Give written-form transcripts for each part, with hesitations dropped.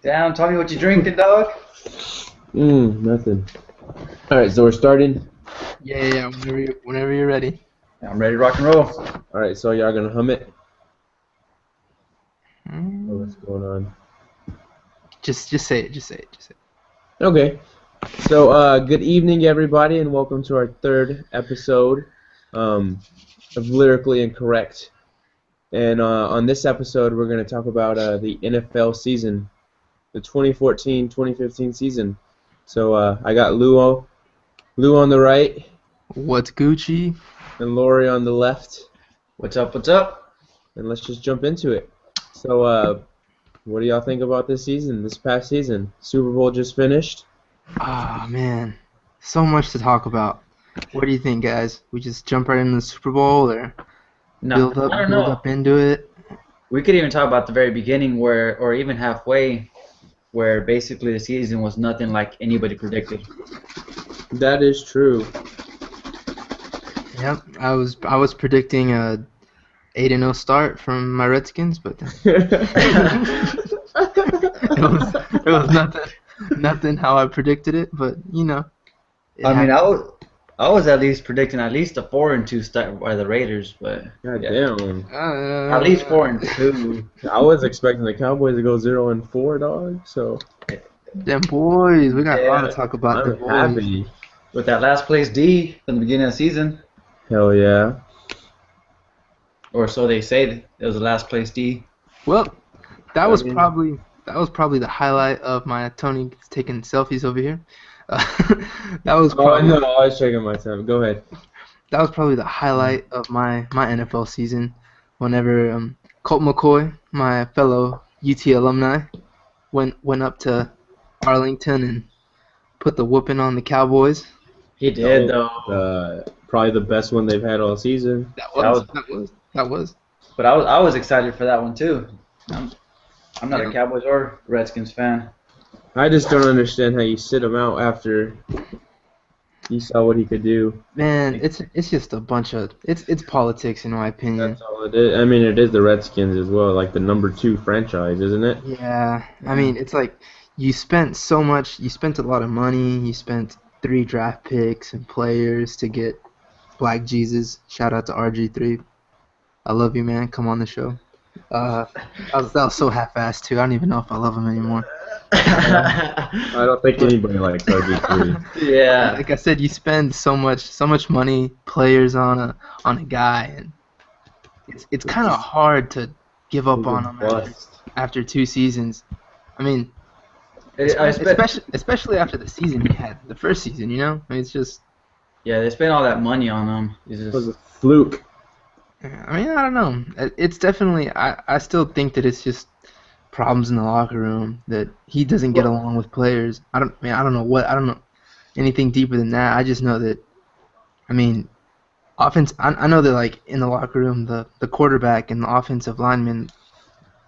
Damn, tell me what you drinking, dog. Nothing. All right, so we're starting. Yeah. Whenever you're ready. I'm ready to rock and roll. All right, so y'all gonna hum it. What's Mm, going on? Just say it. Just say it. Just say it. Okay. So, good evening, everybody, and welcome to our third episode of Lyrically Incorrect. And on this episode, we're going to talk about the NFL season, the 2014-2015 season. So, I got Lou on the right, What's Gucci? and Lori on the left. What's up? What's up? And let's just jump into it. So, what do y'all think about this season, this past season? Super Bowl just finished. Ah, man, so much to talk about. What do you think, guys? We just jump right into the Super Bowl, or No, build I don't build know. up into it? We could even talk about the very beginning, or even halfway, where basically the season was nothing like anybody predicted. That is true. Yep, I was predicting a 8-0 start from my Redskins, but it was nothing how I predicted it. But it I mean, happened. I was at least predicting at least a 4-2 start by the Raiders, but God yeah, damn. at least 4-2. I was expecting the Cowboys to go 0-4, dog. So Them boys, we got a lot Yeah, to talk about. I'm Them boys. happy. with that last place D from the beginning of the season, Hell yeah. or so they say. It was the last place D. Well, that I was mean- probably the highlight of my Tony taking selfies over here. That was Oh probably no, I was checking my time. Go ahead. that was probably the highlight of my NFL season. Whenever Colt McCoy, my fellow UT alumni, went up to Arlington and put the whooping on the Cowboys. He did Oh, though. Probably the best one they've had all season. That was. But I was excited for that one too. I'm not Yeah. a Cowboys or Redskins fan. I just don't understand how you sit him out after you saw what he could do. Man, it's just a bunch of it's politics in my opinion. That's all it is. I mean, it is the Redskins as well, like the number 2 franchise, isn't it? Yeah, I mean, it's like you spent a lot of money, you spent 3 draft picks and players to get Black Jesus. Shout out to RG3. I love you, man. Come on the show. That was so half-assed too. I don't even know if I love him anymore. I don't think anybody likes RG3. Yeah. Like I said, you spend so much money, players on a guy, and it's kind of hard to give up He's on a him bust. after 2 seasons. I mean, I spent, especially after the season he had, the first season, I mean, it's just, yeah, they spent all that money on him. It's It was a just, fluke. I mean, I don't know. It's definitely, I still think that it's just problems in the locker room, that he doesn't get along with players. I don't know anything deeper than that. I just know that, I mean, offense, I know that, like, in the locker room, the quarterback and the offensive linemen,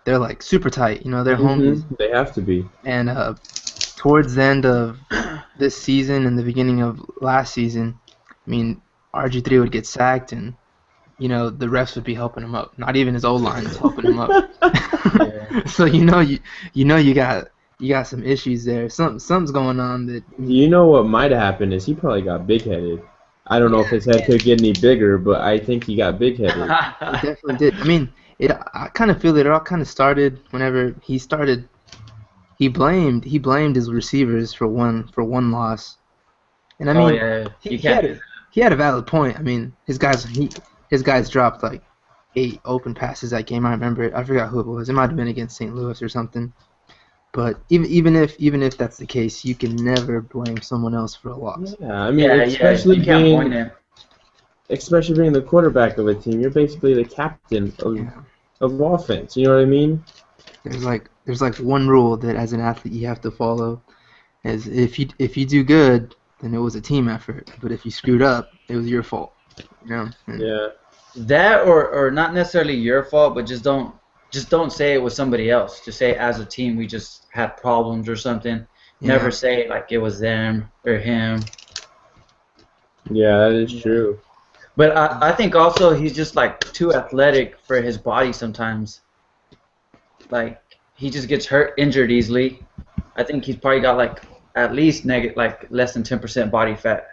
they're like super tight, they're homies. They have to be. And towards the end of this season and the beginning of last season, I mean, RG3 would get sacked, and the refs would be helping him up. Not even his old line is helping him up. Yeah. So you got some issues there. Something's going on that. You know what might have happened is he probably got big-headed. I don't know if his head could get any bigger, but I think he got big-headed. It definitely did. I mean, I kind of feel that it all kind of started whenever he started. He blamed his receivers for one loss, and I mean, oh yeah, he, you he had can't. he had a valid point. I mean, his guys dropped like 8 open passes that game. I remember it. I forgot who it was. It might have been against St. Louis or something. But even if that's the case, you can never blame someone else for a loss. Yeah, I mean, Yeah, especially you can't point being him. the quarterback of a team, you're basically the captain Yeah. of offense. You know what I mean? There's like one rule that as an athlete you have to follow, is if you do good, then it was a team effort. But if you screwed up, it was your fault. And Yeah. That or not necessarily your fault, but just don't say it was somebody else. Just say as a team we just had problems or something. Yeah. Never say like it was them or him. Yeah, that is true. But I think also he's just like too athletic for his body sometimes. like he just gets injured easily. I think he's probably got like at least less than 10% body fat,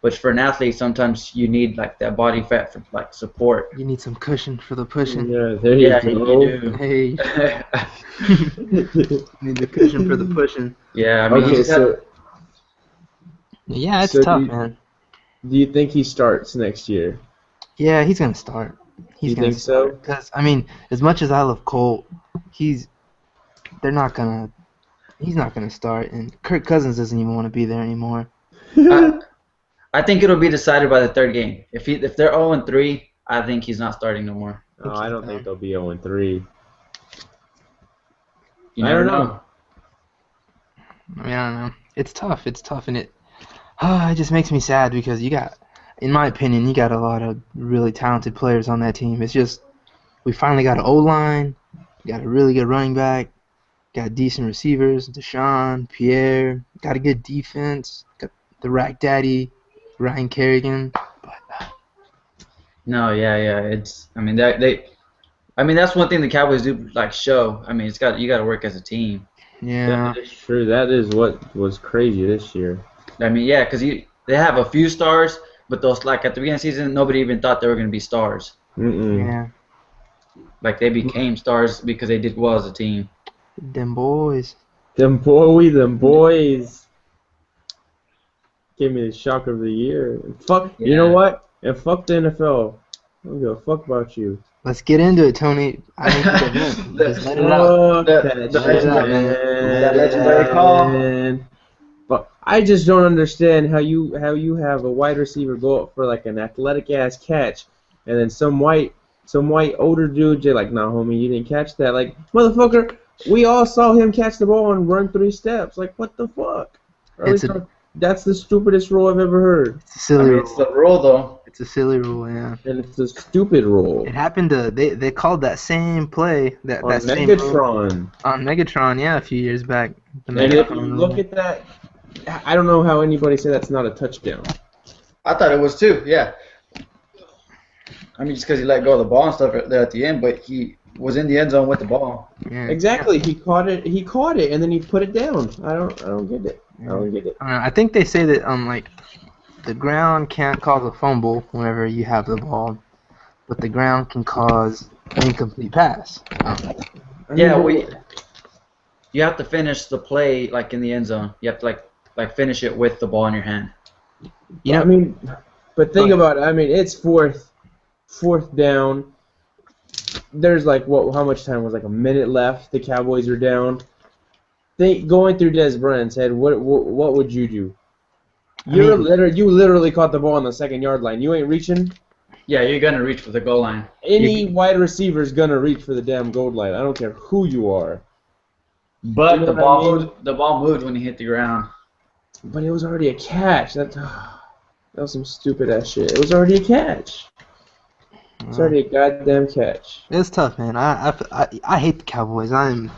which for an athlete sometimes you need like that body fat for like support. You need some cushion for the pushing. Yeah, there you Yeah, go. you do. Hey, need the cushion for the pushing. Yeah, I mean, Okay, so Yeah, it's So tough, do you- man. do you think he starts next year? Yeah, he's gonna start. He's You gonna think so? start. Because I mean, as much as I love Colt, they're not gonna. He's not gonna start, and Kirk Cousins doesn't even want to be there anymore. I think it'll be decided by the third game. If they're 0-3, I think he's not starting no more. No, I don't think they'll be 0-3. You I never don't know. know. I mean, I don't know. It's tough. It's tough, and it just makes me sad because in my opinion, you got a lot of really talented players on that team. It's just we finally got an O-line, got a really good running back, got decent receivers, Deshaun, Pierre, got a good defense, got the Rack Daddy, Ryan Kerrigan. No, yeah. I mean that's one thing the Cowboys do like show. I mean, you got to work as a team. Yeah, That is true. That is what was crazy this year. I mean, yeah, because they have a few stars, but those like at the beginning of the season, nobody even thought they were going to be stars. yeah, Like they became stars because they did well as a team. them boys. Them boys. Gave me the shock of the year. Fuck. You know Yeah. what? And fuck the NFL. I don't give a fuck about you. Let's get into it, Tony. I think you can just let it out. Fuck The- that the shit, legendary- man. that legendary call. Man. But I just don't understand how you have a wide receiver go up for like an athletic ass catch, and then some white older dude just like, nah, homie, you didn't catch that. Like, motherfucker, we all saw him catch the ball and run 3 steps. Like, what the fuck? Or at It's least that's the stupidest rule I've ever heard, It's a I silly mean, rule. it's the rule though. It's a silly rule, yeah. and it's a stupid rule. It happened to they called that same play On that same rule Megatron. on Megatron, yeah, a few years back. The And if you Megatron look rule. at that, I don't know how anybody said that's not a touchdown. I thought it was too. Yeah. I mean, just because he let go of the ball and stuff there at the end, but he was in the end zone with the ball. Yeah. Exactly, he caught it, and then he put it down. I don't get it. I don't get it. I think they say that like the ground can't cause a fumble whenever you have the ball, but the ground can cause an incomplete pass. Yeah, you have to finish the play like in the end zone. You have to like finish it with the ball in your hand. You know, I mean, but think about it. I mean, it's fourth down. There's like how much time was like a minute left. The Cowboys are down. Going through Des Bryant's head, what would you do? You literally caught the ball on the 2nd-yard line. You ain't reaching. Yeah, you're gonna reach for the goal line. Any wide receiver's gonna reach for the damn goal line. I don't care who you are. But You know the what ball I mean? moved. The ball moved when he hit the ground. But it was already a catch. That was some stupid ass shit. It was already a catch. It's already a goddamn catch. it's tough, man. I hate the Cowboys. I'm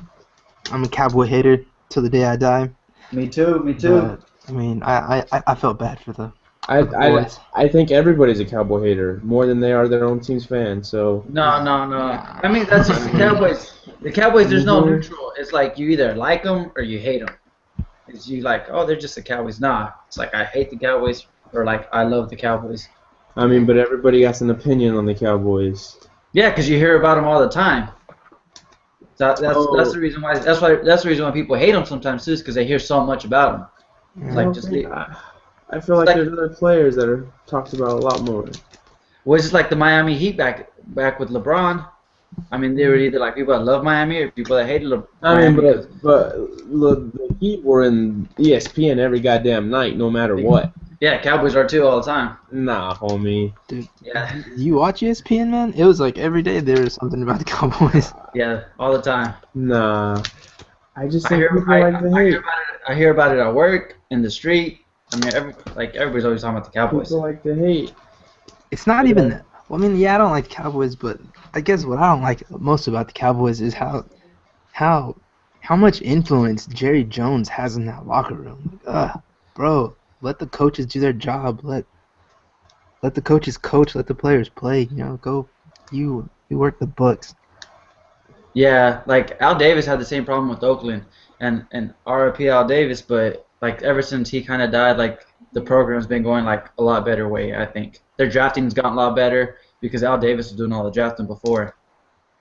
a Cowboy hater till the day I die. Me too. But, I mean, I felt bad for the Cowboys. I think everybody's a Cowboy hater more than they are their own team's fan. So No. I mean, that's just the Cowboys. The Cowboys, there's no neutral. It's like you either like them or you hate them. It's you like, oh, they're just the Cowboys. Nah, it's like I hate the Cowboys or like I love the Cowboys. I mean, but everybody has an opinion on the Cowboys. Yeah, because you hear about them all the time. That's the reason why. That's the reason why people hate them sometimes too, is because they hear so much about them. It's like just I feel like there's other players that are talked about a lot more. well, it's just like the Miami Heat back with LeBron. I mean, they were either like people that love Miami or people that hated LeBron. I mean, but the Heat were in ESPN every goddamn night, no matter what. Yeah, Cowboys are too all the time. Nah, homie. Dude, Yeah, you watch ESPN, man? It was like every day there was something about the Cowboys. yeah, all the time. Nah. I just I think hear, people I, like to I hear hate. about it. I hear about it at work, in the street. I mean, everybody's always talking about the Cowboys. People like to hate. It's not even that. Well, I mean, yeah, I don't like the Cowboys, but I guess what I don't like most about the Cowboys is how much influence Jerry Jones has in that locker room. Bro, let the coaches do their job. Let the coaches coach. Let the players play. You know, go. You work the books. Yeah, like Al Davis had the same problem with Oakland, and RIP Al Davis, but like ever since he kind of died, like the program's been going like a lot better way. I think their drafting's gotten a lot better because Al Davis was doing all the drafting before.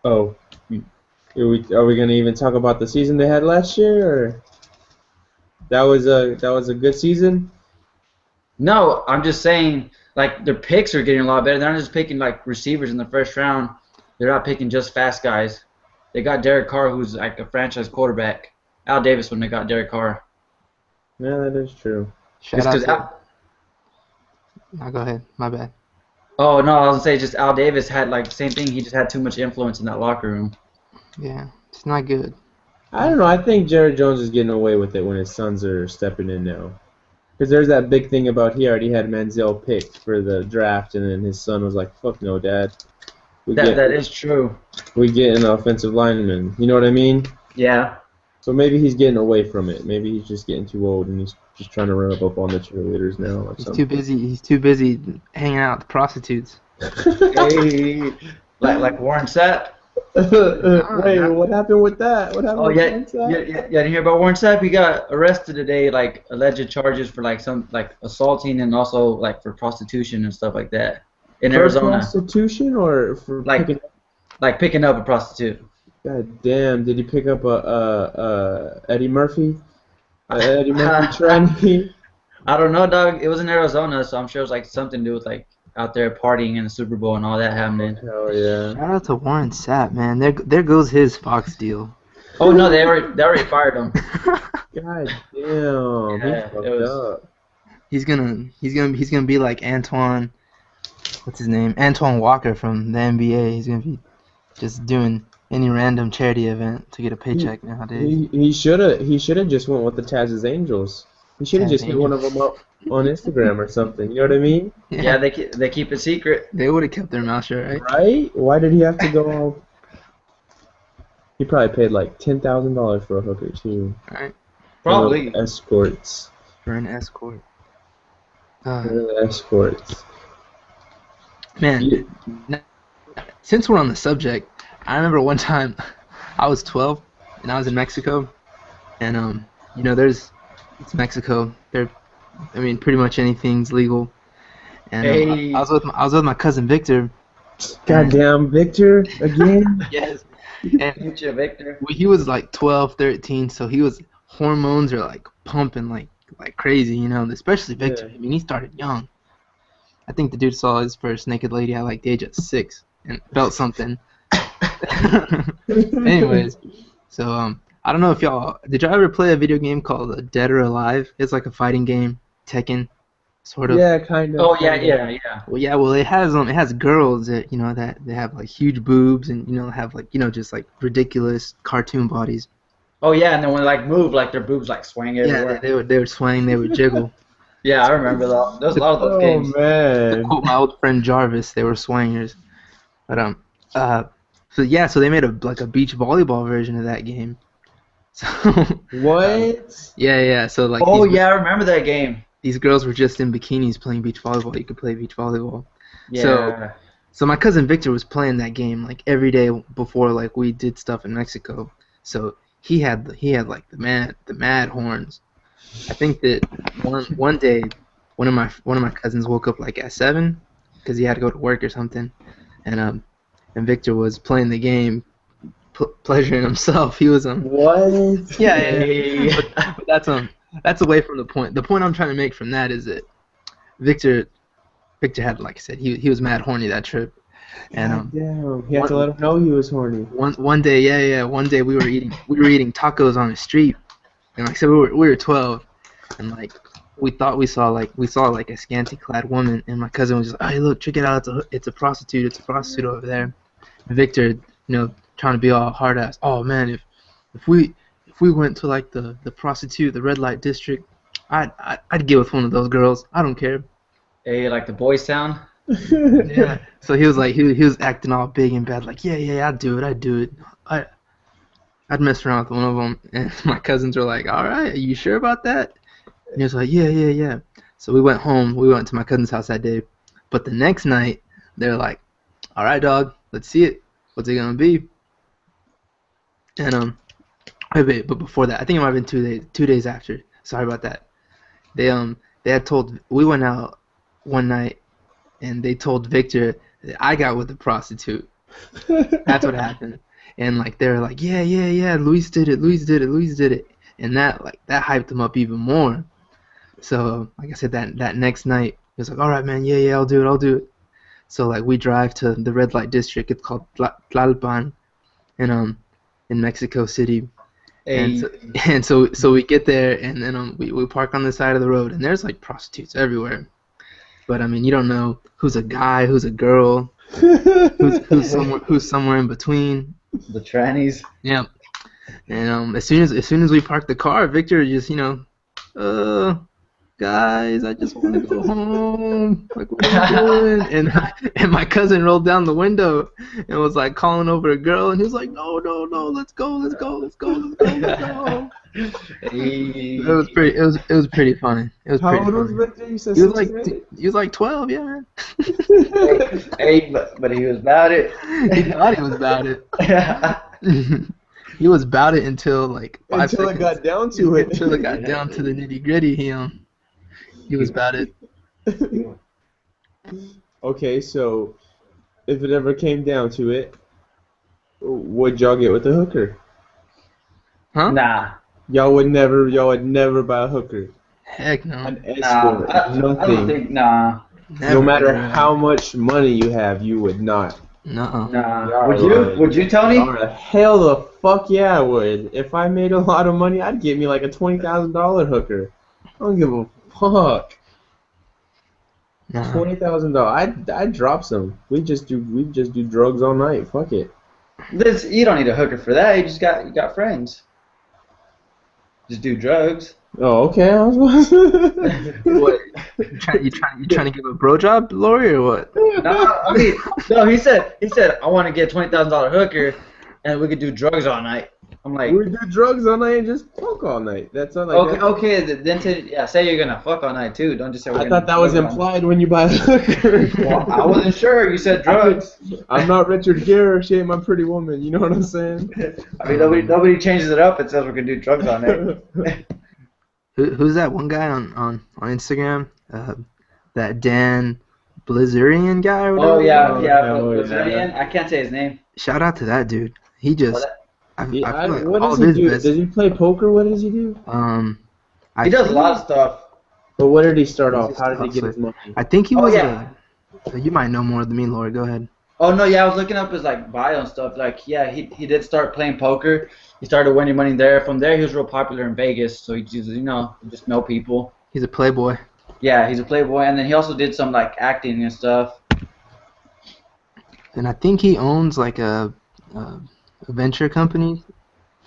Oh, are we gonna even talk about the season they had last year? Or that was a good season. No, I'm just saying like their picks are getting a lot better. They're not just picking like receivers in the first round. They're not picking just fast guys. They got Derek Carr, who's like a franchise quarterback. Al Davis when they got Derek Carr. Yeah, that is true. Shout Just out because to. No, go ahead. My bad. Oh no, I was gonna say just Al Davis had like the same thing. He just had too much influence in that locker room. Yeah, it's not good. I don't know. I think Jared Jones is getting away with it when his sons are stepping in now. Because there's that big thing about he already had Manziel picked for the draft, and then his son was like, "Fuck no, Dad. We That is true. get an offensive lineman." You know what I mean? Yeah. So maybe he's getting away from it. Maybe he's just getting too old, and he's just trying to run up on the cheerleaders now or He's something. too busy. He's too busy hanging out with prostitutes. Hey, like Warren Sapp. Wait, what happened with that? What happened Oh with yeah, that? yeah, didn't hear about Warren Sapp? He got arrested today, like alleged charges for like some like assaulting and also like for prostitution and stuff like that in For Arizona. prostitution or for Like picking? like picking up a prostitute. God damn! Did he pick up a Eddie Murphy? Eddie Murphy tranny? I don't know, dog. It was in Arizona, so I'm sure it was like something to do with like out there partying in the Super Bowl and all that happening. Hell yeah! Shout out to Warren Sapp, man. There goes his Fox deal. Oh no, they already fired him. God damn! He Yeah, fucked it was- up. he's gonna be like Antoine. What's his name? Antoine Walker from the NBA. He's gonna be just doing any random charity event to get a paycheck nowadays. He shoulda just went with the Taz's Angels. He shoulda Taz just hit one of them up on Instagram or something. You know what I mean? Yeah, they keep it secret. They would have kept their mouth shut, right? Right? Why did he have to go all? He probably paid like $10,000 for a hooker too. Right. Probably. For escorts. For an escort. For escorts. Man, Yeah. since we're on the subject, I remember one time I was 12 and I was in Mexico, and it's Mexico. Pretty much anything's legal. And Hey. I was with my cousin Victor. Goddamn Victor again. Yes. And Future Victor. he was like 12, 13, so hormones are like pumping like crazy, especially Victor. Yeah. I mean, he started young. I think the dude saw his first naked lady at like the age of 6 and felt something. Anyways, so I don't know if did y'all ever play a video game called Dead or Alive? It's like a fighting game, Tekken, sort of. Yeah, kind of. Oh yeah. Well, it has girls that that they have like huge boobs and have like just like ridiculous cartoon bodies. Oh yeah, and then when they like move, like their boobs like swing everywhere. Yeah, they would swing, they would jiggle. Yeah, I remember that. There's a lot of those Oh games. To man. quote my old friend Jarvis, they were swingers. But so they made a beach volleyball version of that game. So What? yeah. So like Oh yeah, I remember that game. these girls were just in bikinis playing beach volleyball. You could play beach volleyball. Yeah. So my cousin Victor was playing that game like every day before like we did stuff in Mexico. So he had like the mad horns. I think that one day one of my cousins woke up like at 7 because he had to go to work or something, and Victor was playing the game, pleasuring himself. He was What? yeah. Hey. But that's away from the point. The point I'm trying to make from that is that Victor had, like I said, he was mad horny that trip, and Damn. He had to let him know he was horny. one day one day we were eating tacos on the street, and like I said we were 12, and like we thought we saw a scantily clad woman, and my cousin was just, hey look, check it out, it's a prostitute over there. And Victor, trying to be all hard ass, oh man, if we went to like the prostitute, the red light district, I'd get with one of those girls, I don't care. Hey, like the Boys Town. Yeah. So he was like, he was acting all big and bad, like, yeah, I'd do it. I'd mess around with one of them, and my cousins were like, all right, are you sure about that? And he was like, yeah. So we went home. We went to my cousin's house that day. But the next night, they're like, all right, dog, let's see it. What's it gonna be? And wait, but before that, I think it might have been 2 days after. Sorry about that. They had told we went out one night, and they told Victor that I got with a prostitute. That's what happened. And like they were like, yeah, Luis did it, and that hyped him up even more. So like I said, that next night, he was like, all right, man, yeah, I'll do it. So like we drive to the red light district. It's called Tlalpan, in Mexico City. Hey, And so we get there, and then we park on the side of the road, and there's like prostitutes everywhere. But I mean, you don't know who's a guy, who's a girl, who's somewhere in between. the trannies. Yeah. And as soon as we park the car, Victor just guys, I just want to go home. Like, what are you doing? And my cousin rolled down the window and was like calling over a girl, and he was like, no, let's go. Hey. It was pretty funny. It was How pretty old was funny. Victor? You said He was 6, like right? he was like 12, yeah, man. Hey, but he was about it. He thought he was about it. He was about it until like 5 Until it seconds. got down to it. Until it got down to the nitty gritty. He was about it. Okay, so if it ever came down to it, would y'all get with a hooker? Huh? Nah. Y'all would never buy a hooker. Heck no. An Nah. escort, I don't nothing. think, nah. Never. No matter how much money you have, you would not. Nuh-uh. Nah. Y'all Would are you? lying. Would you, Tony? Alright, hell the fuck yeah, I would. If I made a lot of money, I'd get me like a $20,000 hooker. I don't give a fuck. Nuh-uh. $20,000. I'd drop some. We just do drugs all night. Fuck it. You don't need a hooker for that. You got friends. Just do drugs. Oh, okay. I was. What? You trying to give a bro job, Lori, or what? No. He said I want to get $20,000 hooker, and we could do drugs all night. I'm like, We do drugs all night and just fuck all night. That's not like okay. Then say you're gonna fuck all night too. Don't just say. I thought that was implied when you buy a hooker. Well, I wasn't sure. You said drugs. I'm not Richard Gere. She ain't my pretty woman. You know what I'm saying? I mean, nobody changes it up and says we're gonna do drugs all night. Who's that one guy on Instagram? That Dan Blizzarian guy or whatever? Oh yeah. yeah. I can't say his name. Shout out to that dude. He just I feel like What all does of he his do? best. Does he play poker? What does he do? I He does a think- lot of stuff. But what did he start He's off? just How did he get hustler. his money? I think he Oh, was yeah. you might know more than me, Lori. Go ahead. Oh no, yeah, I was looking up his like bio and stuff. Like, yeah, he did start playing poker. He started winning money there. From there, he was real popular in Vegas. So he just, just know people. He's a playboy. Yeah, he's a playboy, and then he also did some like acting and stuff. And I think he owns like a venture company.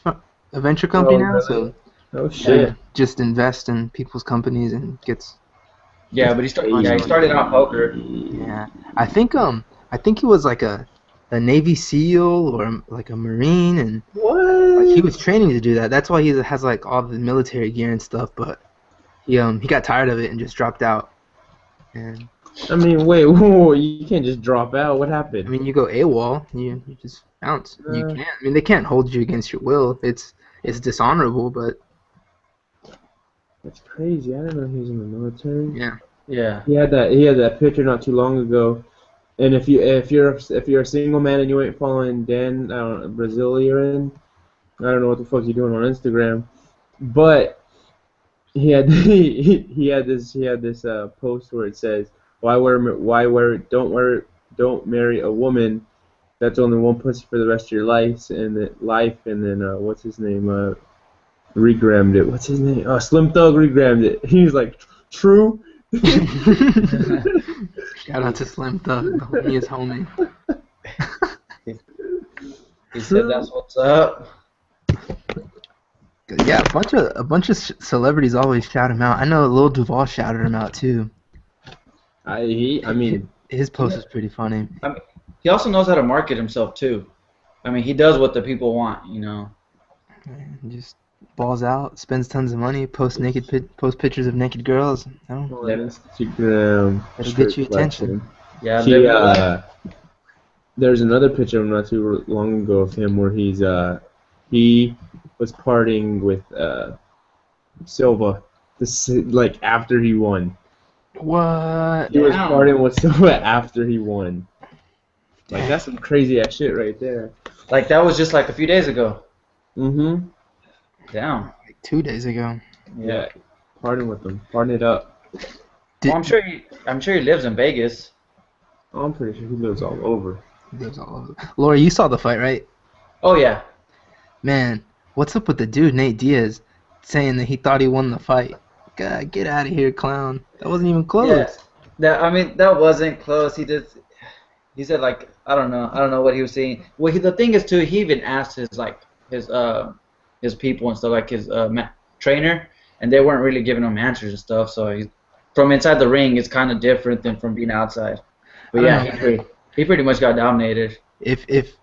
A venture company now, really? so Oh shit. just invest in people's companies and gets. Yeah, but he started out poker. Yeah, I think he was like a Navy SEAL or like a Marine, and What? like, he was training to do that. That's why he has like all the military gear and stuff. But he got tired of it and just dropped out. And I mean, wait, whoa, you can't just drop out. What happened? I mean, you go AWOL, you just bounce. You can't. I mean, they can't hold you against your will. It's dishonorable, but That's crazy. I didn't know he was in the military. yeah. Yeah. He had that picture not too long ago. And if you're a single man and you ain't following Dan Brazilian, I don't know what the fuck you're doing on Instagram, but he had this post where it says don't marry a woman that's only one pussy for the rest of your life, and then what's his name, regrammed it. What's his name? Oh, Slim Thug regrammed it. He was like, true. Shout out to Slim Thug, the homiest homie. He said that's what's up. Yeah, a bunch of celebrities always shout him out. I know Lil Duval shouted him out too. I mean, His post is pretty funny. He also knows how to market himself too. I mean, he does what the people want, Just balls out, spends tons of money, post pictures of naked girls. on Instagram. It'll get you attention. Yeah, There's another picture not too long ago of him where he's he was partying with Silva, like after he won. What? He was Damn. partying with Silva after he won. Like that's some crazy ass shit right there. Like that was just like a few days ago. Mm-hmm. Damn. Like 2 days ago. Yeah. Partying with them. Partying it up. Well, I'm sure he lives in Vegas. Oh, I'm pretty sure he lives all over. He lives all over. Laura, you saw the fight, right? Oh yeah. Man, what's up with the dude Nate Diaz saying that he thought he won the fight? God, get out of here, clown. That wasn't even close. Yeah. That wasn't close. He said like I don't know what he was saying. Well, the thing is too, he even asked his people and stuff, like his trainer, and they weren't really giving him answers and stuff. So from inside the ring, it's kind of different than from being outside. But yeah, he pretty much got dominated. If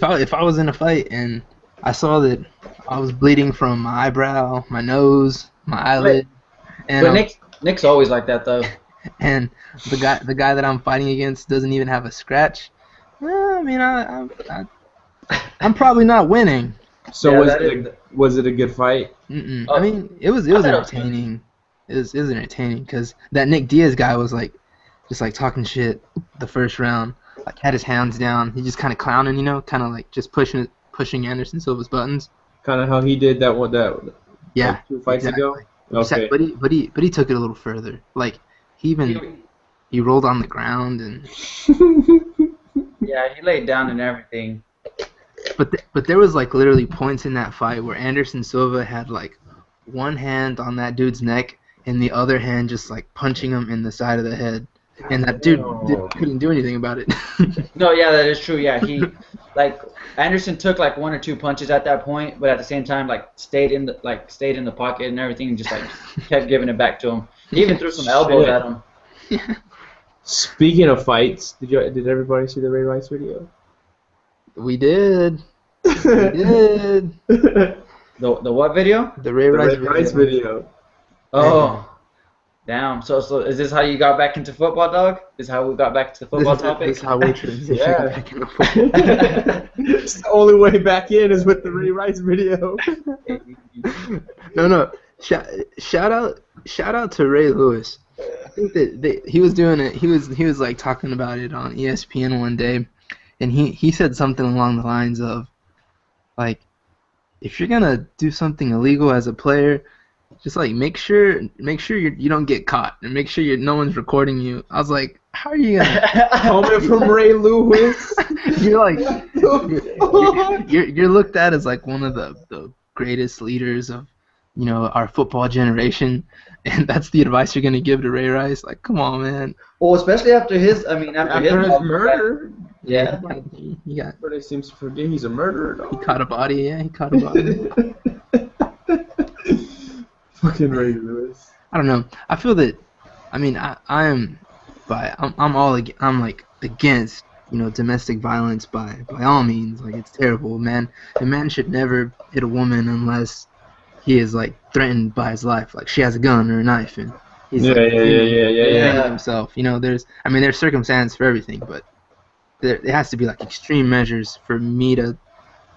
I was in a fight and I saw that I was bleeding from my eyebrow, my nose, my eyelid, and But Nick's always like that though. and the guy that I'm fighting against doesn't even have a scratch. Well, I mean, I'm probably not winning. So Yeah, was it a good fight? Mm-mm. Oh, I mean, it was I thought it was entertaining. It was entertaining because that Nick Diaz guy was like, just like talking shit the first round. Like had his hands down. He just kind of clowning, kind of like just pushing Anderson Silva's buttons. Kind of how he did that Yeah, like 2 fights ago. Okay. But he took it a little further. Like he rolled on the ground and. Yeah, he laid down and everything. But there was like literally points in that fight where Anderson Silva had like one hand on that dude's neck and the other hand just like punching him in the side of the head, and that dude couldn't do anything about it. No, yeah, that is true. Yeah, like Anderson took like 1 or 2 punches at that point, but at the same time like stayed in the pocket and everything, and just like kept giving it back to him. He even threw some elbows at him. Speaking of fights, did everybody see the Ray Rice video? We did. We did. The what video? The Ray Rice video. Oh, damn. So is this how you got back into football, dog? Is how we got back to the football topic? This is how we transitioned Yeah. back into football. It's the only way back in is with the Ray Rice video. No. Shout out to Ray Lewis. I think that he was doing it. He was like talking about it on ESPN one day, and he said something along the lines of, like, if you're gonna do something illegal as a player, just like make sure you don't get caught, and make sure no one's recording you. I was like, how are you gonna? Coming from Ray Lewis. You're like, you're looked at as like one of the greatest leaders of, our football generation, and that's the advice you're gonna give to Ray Rice? Like, come on, man. Well, especially after his murder. Yeah. He got. Everybody seems to forget he's a murderer, though. He caught a body. Yeah, he caught a body. Fucking Ray Lewis. I don't know. I feel that. I mean, I'm like against domestic violence by all means. Like, it's terrible, man. A man should never hit a woman unless he is like threatened by his life. Like, she has a gun or a knife, and he's defending himself. There's circumstance for everything, but there has to be like extreme measures for me to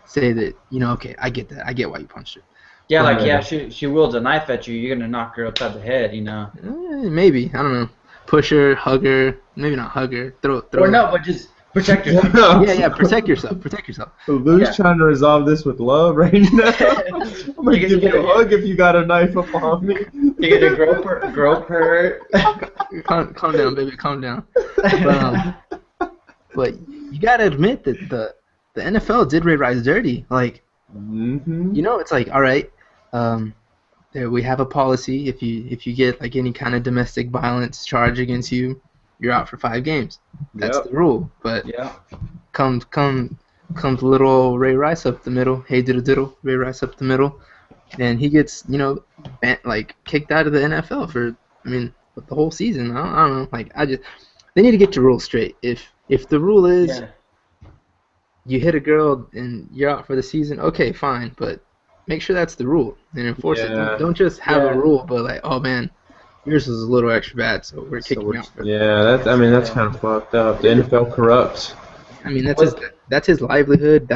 say that okay, I get that. I get why you punched her. Yeah, she wields a knife at you. You're gonna knock her upside the head, Maybe, I don't know. Push her, hug her. Maybe not hug her. Throw. Or no, but just protect yourself. Yeah. Protect yourself. So Lou's trying to resolve this with love right now. I'm gonna give you a hug if you got a knife up on me. You're gonna grope her. Calm down, baby. Calm down. But you gotta admit that the NFL did Ray Rice dirty. Like, it's like, all right, there we have a policy. If you get like any kind of domestic violence charge against you, you're out for 5 games. That's the rule. But comes little Ray Rice up the middle. Hey diddle, Ray Rice up the middle, and he gets kicked out of the NFL for the whole season. I don't know. Like, they need to get the rules straight. If the rule is you hit a girl and you're out for the season, okay, fine, but make sure that's the rule and enforce it. Don't just have a rule, but like, oh man, yours is a little extra bad, so we're kicking you out. That's kind of fucked up. The NFL corrupts. That's his livelihood.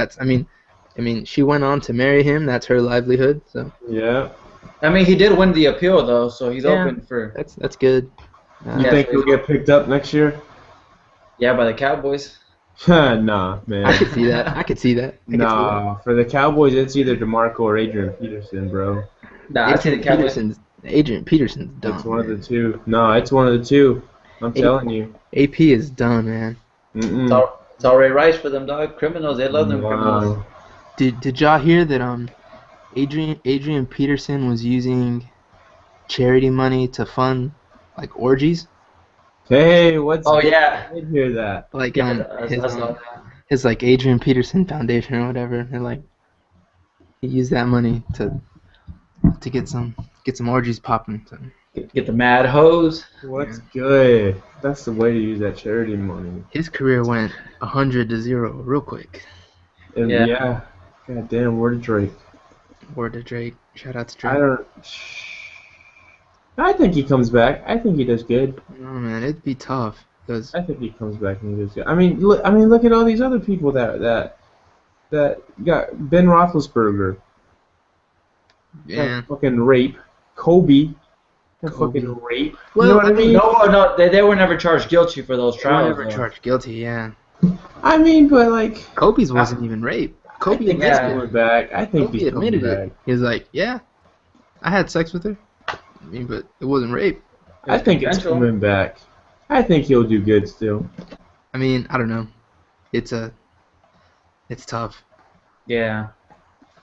I mean, she went on to marry him. That's her livelihood. So Yeah. I mean, he did win the appeal though, so he's Yeah. open for that's good. You Yeah, think so he'll get picked up next year? by the Cowboys. Nah, man. I could see that. I could see that. Nah, for the Cowboys, it's either DeMarco or Adrian Peterson, bro. Nah, I see the Cowboys. Adrian Peterson's done. It's one of the man. two. No, it's one of the two. I'm telling you. AP is done, man. Mm-mm. It's already Rice for them, dog. Criminals, they love them criminals. Wow. Did y'all hear that Adrian Peterson was using charity money to fund like orgies? Hey, what's Oh good? yeah. I did hear that. Like Yeah, I saw that. his like Adrian Peterson Foundation or whatever, and like he used that money to get some orgies popping. So. Get the mad hose. What's good? That's the way to use that charity money. His career went 100 to 0 real quick. And Yeah. yeah. God damn, word of Drake. Word to Drake. Shout out to Drake. I think he comes back. I think he does good. No man, it'd be tough because I think he comes back and he does good. I mean, look at all these other people that got Ben Roethlisberger. yeah. That fucking rape. Kobe. That Kobe. fucking rape. Well, you know what I mean? No, they were never charged guilty for those They were trials. never though. charged guilty. Yeah. I mean, but like, Kobe's wasn't even rape. Kobe I think he's admitted it. coming back. I think Kobe he's coming admitted back. it. He was like, "Yeah, I had sex with her. I mean, but it wasn't rape." I think it's consensual. coming back. I think he'll do good still. I mean, I don't know. It's tough. Yeah.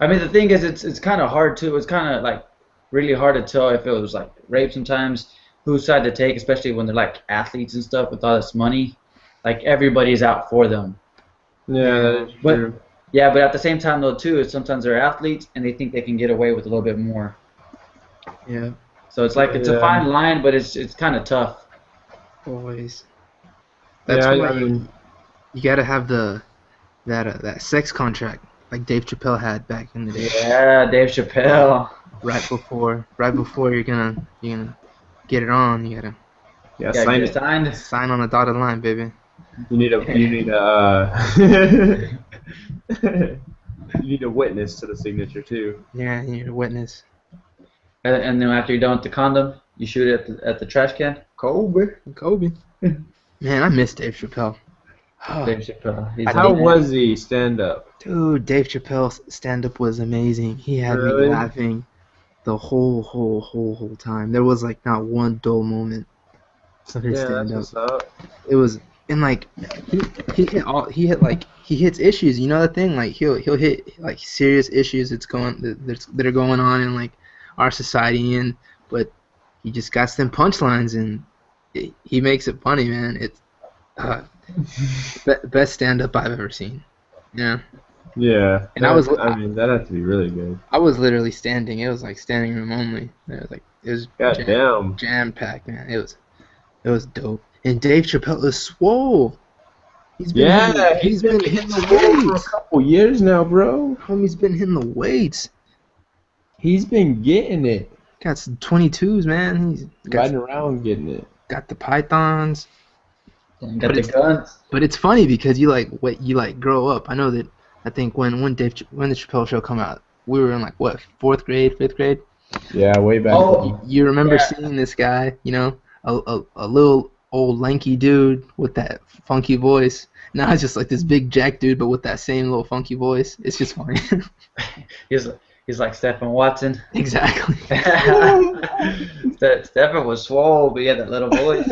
I mean, the thing is, it's kind of hard too. It's kind of like really hard to tell if it was like rape sometimes, whose side to take, especially when they're like athletes and stuff with all this money. Like everybody's out for them. Yeah, that is But- true. Yeah, but at the same time though too, is sometimes they're athletes and they think they can get away with a little bit more. Yeah, So it's like it's a Yeah. fine line, but it's kind of tough. always. That's Yeah, why I mean, you gotta have that sex contract like Dave Chappelle had back in the day. Yeah, Dave Chappelle. Right before you're gonna get it on, you gotta yeah, Yeah, sign get it. signed. sign on the dotted line, baby. You need a you need a witness to the signature too. Yeah, you need a witness. And then after you're done with the condom, you shoot it at the trash can. Kobe. Man, I miss Dave Chappelle. Dave Chappelle. He's How the man. was the stand up? Dude, Dave Chappelle's stand-up was amazing. He had Really? me laughing the whole time. There was like not one dull moment of his Yeah, that's stand-up. what's up. It was, and like he hits issues. You know the thing, like he'll hit like serious issues that are going on in like our society, but he just got some punchlines and he makes it funny, man. It's best stand-up I've ever seen. Yeah. Yeah. And I mean, that had to be really good. I was literally standing. It was like standing room only. It was God damn. jam packed, man. It was dope. And Dave Chappelle is swole. He's been hitting the for a weights. couple years now, bro. Homie's been hitting the weights. He's been getting it. Got some 22s, man. He's Riding around getting it. got the pythons. And got the guns. But it's funny because you grow up. I know that. I think when the Chappelle Show come out, we were in like what, 4th grade, 5th grade. Yeah, way back. Oh. You remember Yeah. seeing this guy, you know, a little old lanky dude with that funky voice. Now it's just like this big jack dude, but with that same little funky voice. It's just funny. He's like Stephen Watson. Exactly. Stephen was swole, but he had that little voice.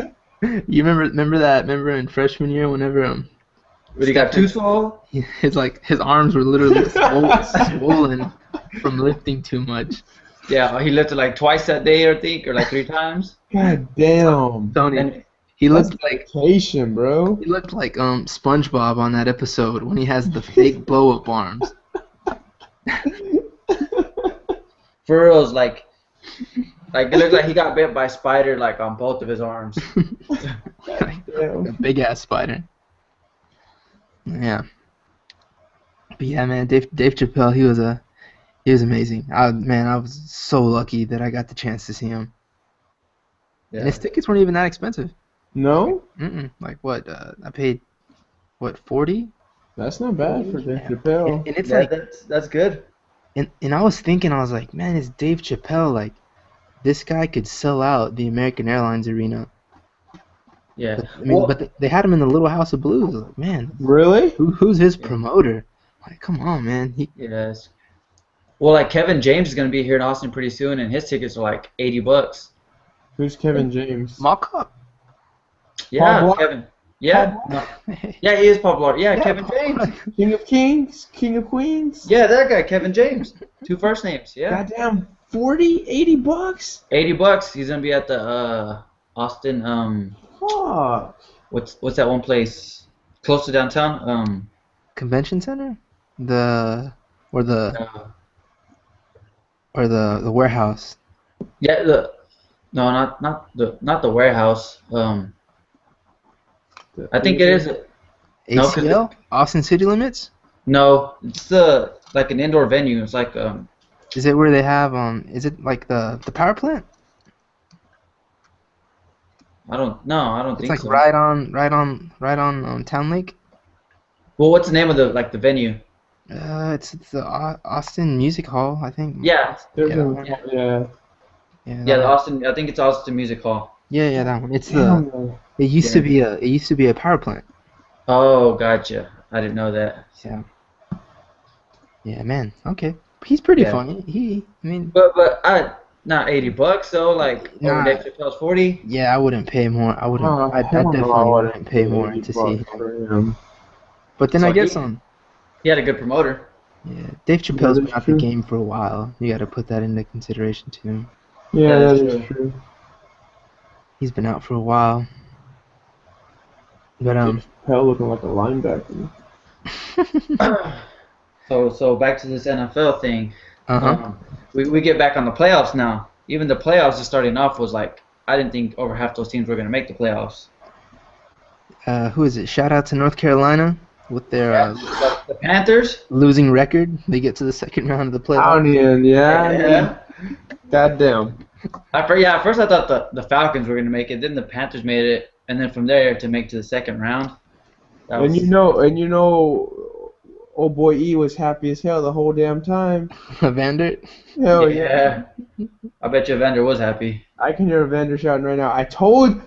You remember in freshman year whenever But he got too swole. his arms were literally swollen from lifting too much. Yeah, he lifted like twice that day, I think, or like 3 times. God damn. Tony, And he That's looked like vacation, bro. SpongeBob on that episode when he has the fake blow up arms. for reals, like it looked like he got bit by a spider, like on both of his arms. Damn. A big ass spider. Yeah. But yeah, man, Dave Chappelle, he was amazing. I was so lucky that I got the chance to see him. And Yeah. his tickets weren't even that expensive. No? Like what? I paid what, 40 That's not bad for Dave Yeah. Chappelle. And it's Yeah, like, that's good. and I was thinking, I was like, man, it's Dave Chappelle. Like, this guy could sell out the American Airlines Arena. Yeah. But I mean, Well, but they had him in the Little House of Blues. I was like, man, Really? who's his yeah. promoter? Like, come on, man. Yes. Well, like Kevin James is gonna be here in Austin pretty soon, and his tickets are like $80. Who's Kevin James? Mock up. Yeah, Paul Blart? Kevin. Yeah. Paul No. Yeah, he is Paul Blart. Yeah, Yeah, Kevin Paul James. Blart. King of Kings? King of Queens? Yeah, that guy, Kevin James. 2 first names. Yeah. Goddamn, 40, 80 bucks? $80. He's gonna be at the Austin Fuck. what's that one place close to downtown? Convention Center, the or the Uh, or the warehouse. yeah, no, not the warehouse. I think it is. No, 'cause ACL, Austin City Limits. No, it's like an indoor venue. It's like Is it where they have Is it like the power plant? I don't It's think like so. right on Town Lake. Well, what's the name of the venue? It's the Austin Music Hall, I think. Yeah, There's Yeah, a- yeah. yeah. Yeah, yeah, that the one. Austin. I think it's Austin Music Hall. Yeah, that one. It's Damn, the. man. It used to be a power plant. Oh, gotcha. I didn't know that. Yeah. Yeah, man. Okay. He's pretty Yeah. funny. I mean, But not $80 though. Like Nah. over Dave Chappelle's 40. yeah, I wouldn't pay more. I wouldn't. I hell no, definitely wouldn't wouldn't pay more 80 to see bucks him. for him. But then So I guess he- He had a good promoter. yeah, Dave Chappelle's That is been out true. the game for a while. You got to put that into consideration too. Yeah, Yeah, that that's is true. He's been out for a while. But Chappelle looking like a linebacker. So back to this NFL thing. uh-huh. We get back on the playoffs now. Even the playoffs just starting off was like I didn't think over half those teams were gonna make the playoffs. Who is it? Shout out to North Carolina with their The Panthers. losing record. They get to the second round of the playoffs. Onion, yeah. Goddamn. At first I thought the Falcons were gonna make it. Then the Panthers made it, and then from there to make to the second round. That And was- you know, old boy E was happy as hell the whole damn time. Vander. Hell yeah. I bet you Evander was happy. I can hear Evander shouting right now. I told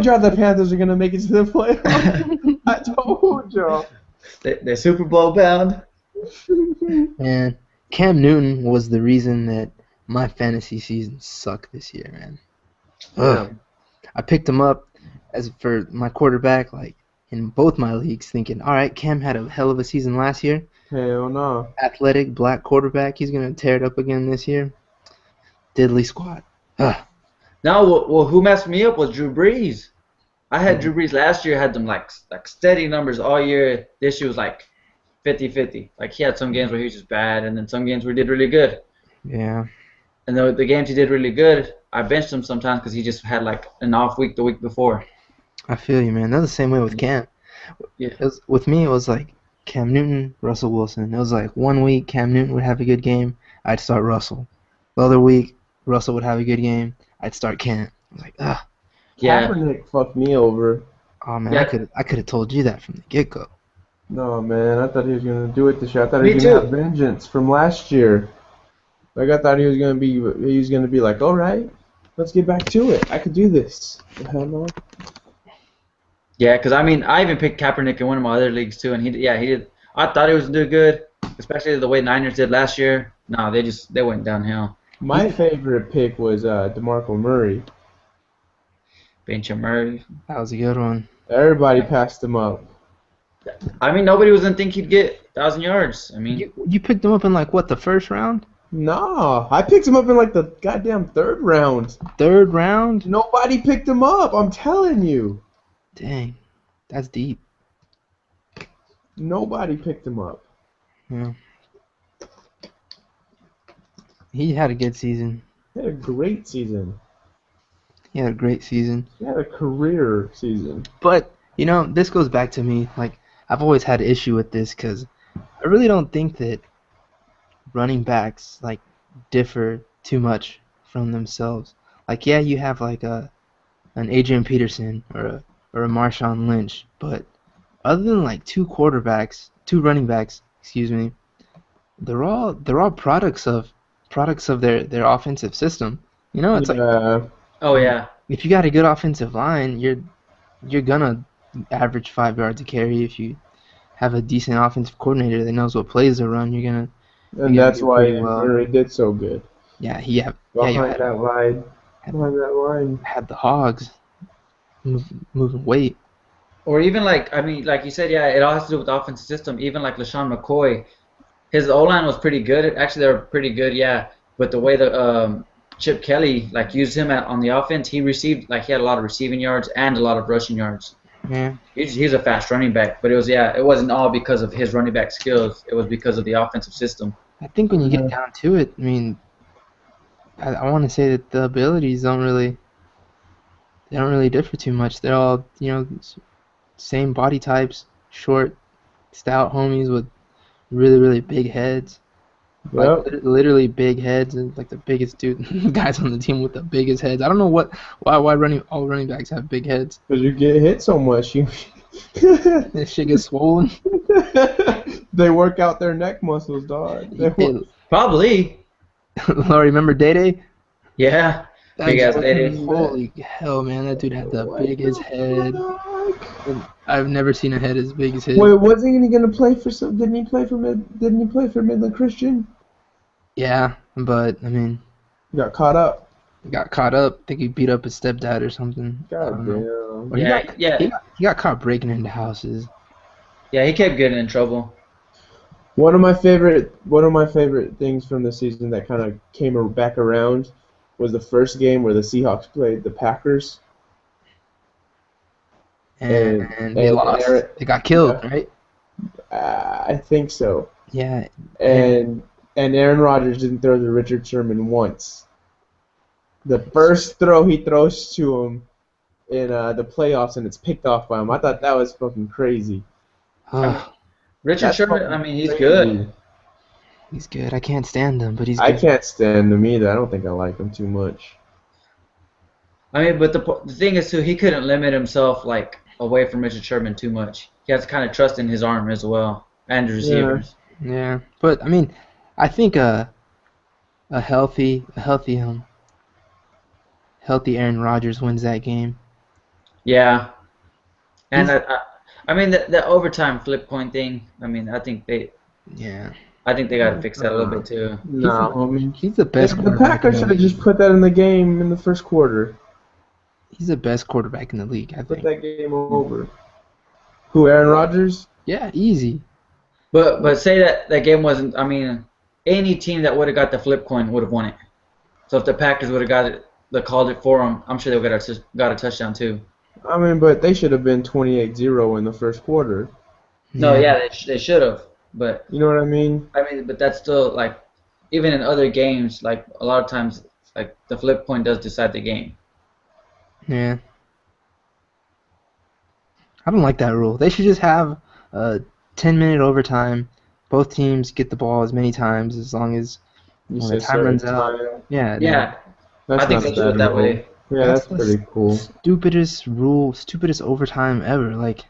y'all the Panthers are gonna make it to the playoffs. I told y'all. They're Super Bowl bound. Man, Cam Newton was the reason that my fantasy season sucked this year, man. Ugh. I picked him up as for my quarterback, like in both my leagues, thinking, all right, Cam had a hell of a season last year. Hell no. Athletic black quarterback, he's gonna tear it up again this year. Diddly squat. Ugh. No, well, who messed me up was Drew Brees. I had Drew Brees last year, had them like steady numbers all year. This year was like 50-50. Like he had some games where he was just bad, and then some games where he did really good. Yeah. And the games he did really good, I benched him sometimes because he just had like an off week the week before. I feel you, man. That was the same way with Cam. Yeah. With me, it was like Cam Newton, Russell Wilson. It was like one week Cam Newton would have a good game, I'd start Russell. The other week, Russell would have a good game, I'd start Cam. I was like, ugh. Yeah. Kaepernick fucked me over. Oh man, Yeah. I could have told you that from the get go. No, man. I thought he was gonna do it this year. I thought Me he was gonna too. have vengeance from last year. Like I thought he was gonna be like, all right, let's get back to it. I could do this. Hell no. Yeah, because I mean, I even picked Kaepernick in one of my other leagues too, and he did. I thought he was gonna do good, especially the way Niners did last year. No, they went downhill. My favorite pick was DeMarco Murray. Bench Murray. That was a good one. Everybody passed him up. I mean, nobody was gonna think he'd get 1,000 yards. I mean, You picked him up in like what, the first round? No, I picked him up in like the goddamn third round. Third round? Nobody picked him up. I'm telling you, Dang. That's deep. nobody picked him up. Yeah. He had a good season. He had a great season. He had a great season. He had a career season. But, you know, this goes back to me. Like, I've always had an issue with this because I really don't think that running backs, like, differ too much from themselves. Like, yeah, you have, like, an Adrian Peterson or a Marshawn Lynch, but other than like two running backs, excuse me, they're all products of their offensive system. You know, it's like Yeah. Oh yeah. if you got a good offensive line, you're gonna average 5 yards a carry. If you have a decent offensive coordinator that knows what plays to run, you're gonna And Yeah, that's did why pretty well. Henry did so good. yeah he had Behind had, that line. had, Behind that line. had the hogs moving weight. Or even like, I mean, like you said, yeah, it all has to do with the offensive system. Even like LaShawn McCoy, his O-line was pretty good. Actually, they were pretty good, yeah. But the way that Chip Kelly like used him on the offense, he had a lot of receiving yards and a lot of rushing yards. Yeah. He's a fast running back, but it wasn't all because of his running back skills. It was because of the offensive system. I think when you get down to it, I mean, I want to say that the abilities don't really differ too much. They're all, same body types, short, stout homies with really, really big heads. Yep. Like literally big heads, and like the biggest guys on the team with the biggest heads. I don't know why all running backs have big heads. Because you get hit so much. This shit gets swollen. They work out their neck muscles, dog. Probably. Laura, remember Day Day? Yeah. Big ass Day Day. Holy hell, man! That dude had the biggest head. I've never seen a head as big as his. Wait, wasn't he gonna play for some? Didn't he play for Midland Christian? Yeah, but I mean, Got caught up. got caught up. I think he beat up his stepdad or something. I God don't know. damn. Or Yeah. He got caught breaking into houses. Yeah, he kept getting in trouble. One of my favorite things from the season that kind of came back around was the first game where the Seahawks played the Packers. And they lost. They got killed, right? I think so. Yeah. And Aaron Rodgers didn't throw to Richard Sherman once. The first throw he throws to him in the playoffs, and it's picked off by him. I thought that was fucking crazy. Richard Sherman, I mean, he's good. He's good. I can't stand him, but he's good. I can't stand him either. I don't think I like him too much. I mean, but the thing is, too, he couldn't limit himself like away from Richard Sherman too much. He has to kind of trust in his arm as well and the receivers. Yeah, but I mean, I think a healthy Aaron Rodgers wins that game. Yeah, and I mean the overtime flip coin thing. I mean, I think they got to fix that a little bit too. No, I mean, He's the best. the Packers should have just put that in the game in the first quarter. He's the best quarterback in the league, I Put think. that game over. Who, Aaron Rodgers? Yeah, easy. But say that game wasn't. I mean, any team that would have got the flip coin would have won it. So if the Packers would have got it, they called it for them, I'm sure they would have got a touchdown too. I mean, but they should have been 28-0 in the first quarter. No, yeah, they should have. But You know what I mean? but that's still like, even in other games, like a lot of times, like the flip coin does decide the game. Yeah. I don't like that rule. They should just have a 10-minute overtime. Both teams get the ball as many times as long as the time runs out. Yeah. Yeah, That's I think not they do it that rule. way. Yeah, that's the pretty cool. Stupidest overtime ever. Like,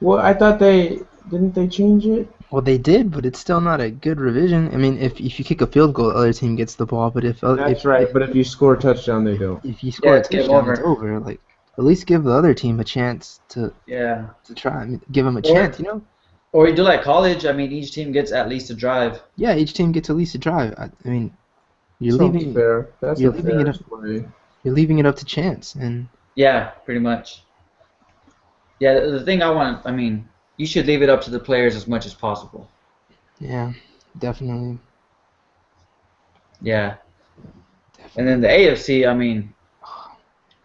Well, I thought didn't they change it? well, they did, but it's still not a good revision. I mean, if you kick a field goal, the other team gets the ball. But That's right. But if you score a touchdown, they don't. if you score a it's game touchdown, it's over. Like, at least give the other team a chance to try. I mean, give them a chance, Or you do like college. I mean, each team gets at least a drive. Yeah, each team gets at least a drive. I mean, you're Sounds leaving fair. That's you're a leaving fair it up- play. you're leaving it up to chance, and Yeah, pretty much. Yeah, the thing I mean, you should leave it up to the players as much as possible. yeah, definitely. Yeah. And then the AFC, I mean,